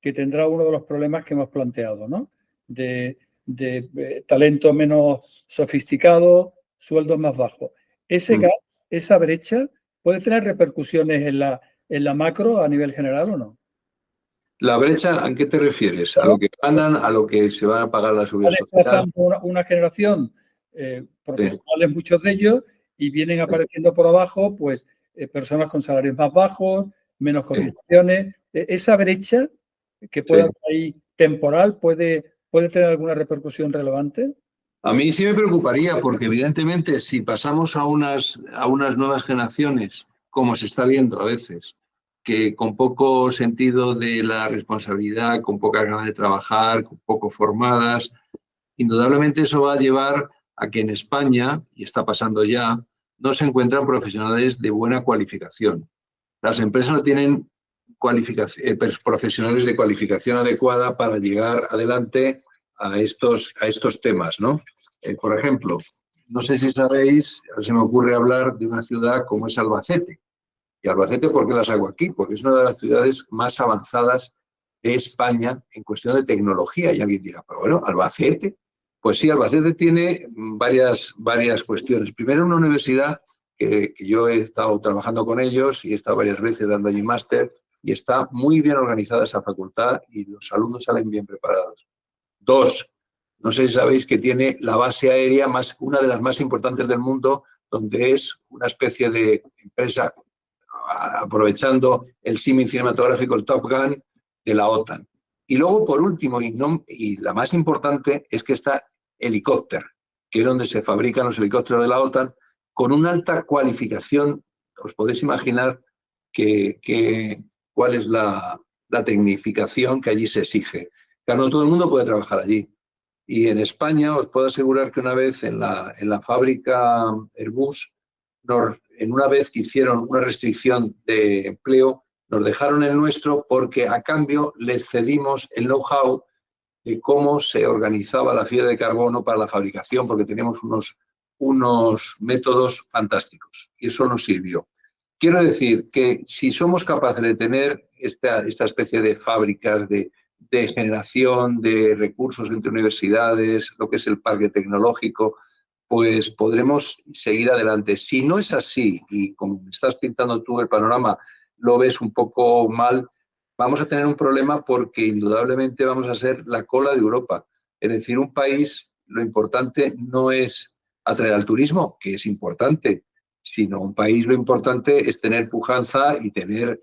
que tendrá uno de los problemas que hemos planteado, ¿no? De talento menos sofisticado, sueldos más bajos. Ese gap, esa brecha, ¿puede tener repercusiones en la macro a nivel general o no? ¿La brecha a qué te refieres? ¿A lo que ganan, a lo que se van a pagar la seguridad social? Una generación, profesionales muchos de ellos, y vienen apareciendo por abajo pues personas con salarios más bajos, menos cotizaciones. Esa brecha que pueda haber ahí temporal, ¿puede tener alguna repercusión relevante? A mí sí me preocuparía, porque evidentemente si pasamos a unas nuevas generaciones, como se está viendo a veces, que con poco sentido de la responsabilidad, con poca ganas de trabajar, con poco formadas, indudablemente eso va a llevar a que en España, y está pasando ya, no se encuentran profesionales de buena cualificación. Las empresas no tienen profesionales de cualificación adecuada para llegar adelante a estos temas, ¿no? Por ejemplo, no sé si sabéis, se me ocurre hablar de una ciudad como es Albacete. Y Albacete, ¿por qué las hago aquí? Porque es una de las ciudades más avanzadas de España en cuestión de tecnología. Y alguien dirá, pero bueno, Albacete. Pues sí, Albacete tiene varias cuestiones. Primero, una universidad que yo he estado trabajando con ellos y he estado varias veces dando allí máster, y está muy bien organizada esa facultad y los alumnos salen bien preparados. Dos, no sé si sabéis que tiene la base aérea una de las más importantes del mundo, donde es una especie de empresa, aprovechando el símil cinematográfico, el Top Gun, de la OTAN. Y luego, por último, y la más importante, es que está Helicópter, que es donde se fabrican los helicópteros de la OTAN, con una alta cualificación. Os podéis imaginar cuál es la tecnificación que allí se exige. Claro, no todo el mundo puede trabajar allí. Y en España os puedo asegurar que una vez en la fábrica Airbus, en una vez que hicieron una restricción de empleo, nos dejaron el nuestro porque a cambio les cedimos el know-how de cómo se organizaba la fibra de carbono para la fabricación, porque teníamos unos métodos fantásticos y eso nos sirvió. Quiero decir que si somos capaces de tener esta especie de fábricas de generación de recursos entre universidades, lo que es el parque tecnológico, pues podremos seguir adelante. Si no es así, y como me estás pintando tú el panorama, lo ves un poco mal, vamos a tener un problema porque indudablemente vamos a ser la cola de Europa. Es decir, un país, lo importante no es atraer al turismo, que es importante, sino un país lo importante es tener pujanza y tener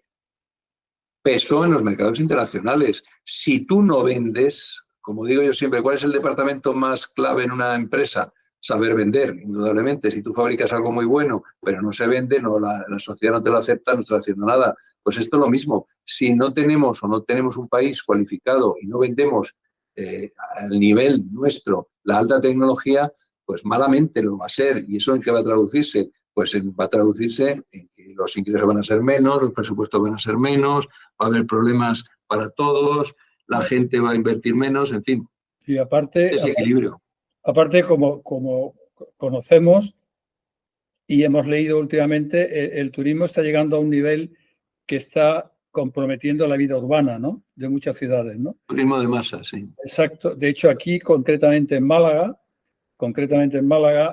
peso en los mercados internacionales. Si tú no vendes, como digo yo siempre, ¿cuál es el departamento más clave en una empresa? Saber vender, indudablemente. Si tú fabricas algo muy bueno, pero no se vende, la sociedad no te lo acepta, no está haciendo nada. Pues esto es lo mismo. Si no tenemos un país cualificado y no vendemos al nivel nuestro la alta tecnología, pues malamente lo va a ser. ¿Y eso en qué va a traducirse? Pues va a traducirse en que los ingresos van a ser menos, los presupuestos van a ser menos, va a haber problemas para todos, la gente va a invertir menos, en fin. Y aparte, ese equilibrio. Aparte, como conocemos y hemos leído últimamente, el turismo está llegando a un nivel que está comprometiendo la vida urbana, ¿no? De muchas ciudades, ¿no? Turismo de masa, sí. Exacto. De hecho, aquí, concretamente en Málaga,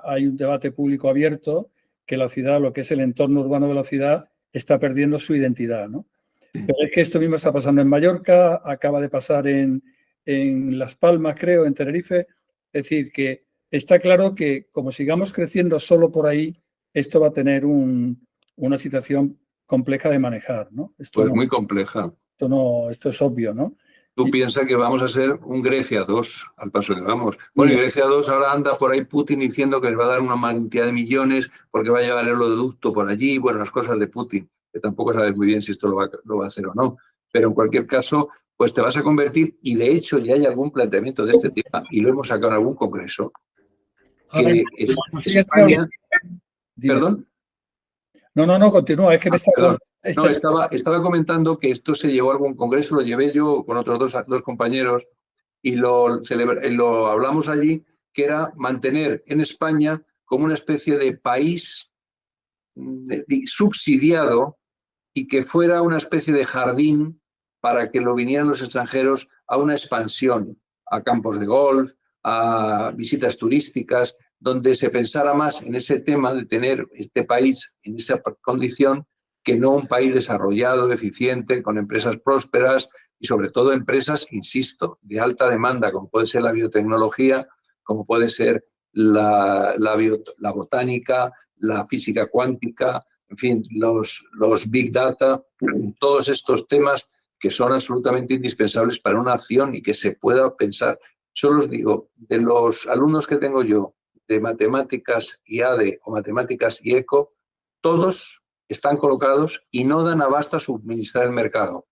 hay un debate público abierto que la ciudad, lo que es el entorno urbano de la ciudad, está perdiendo su identidad, ¿no? Sí. Pero es que esto mismo está pasando en Mallorca, acaba de pasar en Las Palmas, creo, en Tenerife. Es decir, que está claro que como sigamos creciendo solo por ahí, esto va a tener una situación compleja de manejar, ¿no? Pues muy compleja. Esto es obvio, ¿no? Tú piensas que vamos a ser un Grecia 2 al paso que vamos. Bueno, y Grecia 2 ahora anda por ahí Putin diciendo que les va a dar una cantidad de millones porque va a llevar el oleoducto por allí. Bueno, las cosas de Putin, que tampoco sabes muy bien si esto lo va a hacer o no. Pero en cualquier caso, pues te vas a convertir, y de hecho ya hay algún planteamiento de este tema, y lo hemos sacado en algún congreso, que España... ¿Perdón? No, continúa, es que estaba comentando que esto se llevó a algún congreso, lo llevé yo con otros dos compañeros y lo hablamos allí, que era mantener en España como una especie de país subsidiado y que fuera una especie de jardín para que lo vinieran los extranjeros a una expansión, a campos de golf, a visitas turísticas, donde se pensara más en ese tema de tener este país en esa condición que no un país desarrollado, eficiente, con empresas prósperas y sobre todo empresas, insisto, de alta demanda, como puede ser la biotecnología, como puede ser la botánica, la física cuántica, en fin, los big data, todos estos temas que son absolutamente indispensables para una acción y que se pueda pensar. Solo os digo, de los alumnos que tengo yo, de matemáticas y ADE o matemáticas y ECO, todos están colocados y no dan abasto a suministrar el mercado.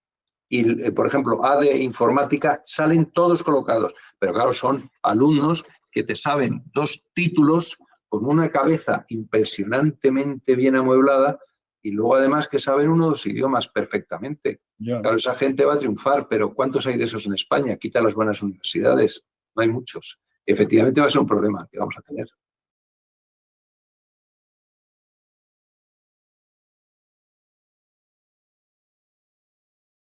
Y, por ejemplo, ADE e informática salen todos colocados, pero claro, son alumnos que te saben 2 títulos con una cabeza impresionantemente bien amueblada y luego además que saben 1 o 2 idiomas perfectamente. Claro, esa gente va a triunfar, pero ¿cuántos hay de esos en España? Quita las buenas universidades. no hay muchos. Efectivamente va a ser un problema que vamos a tener.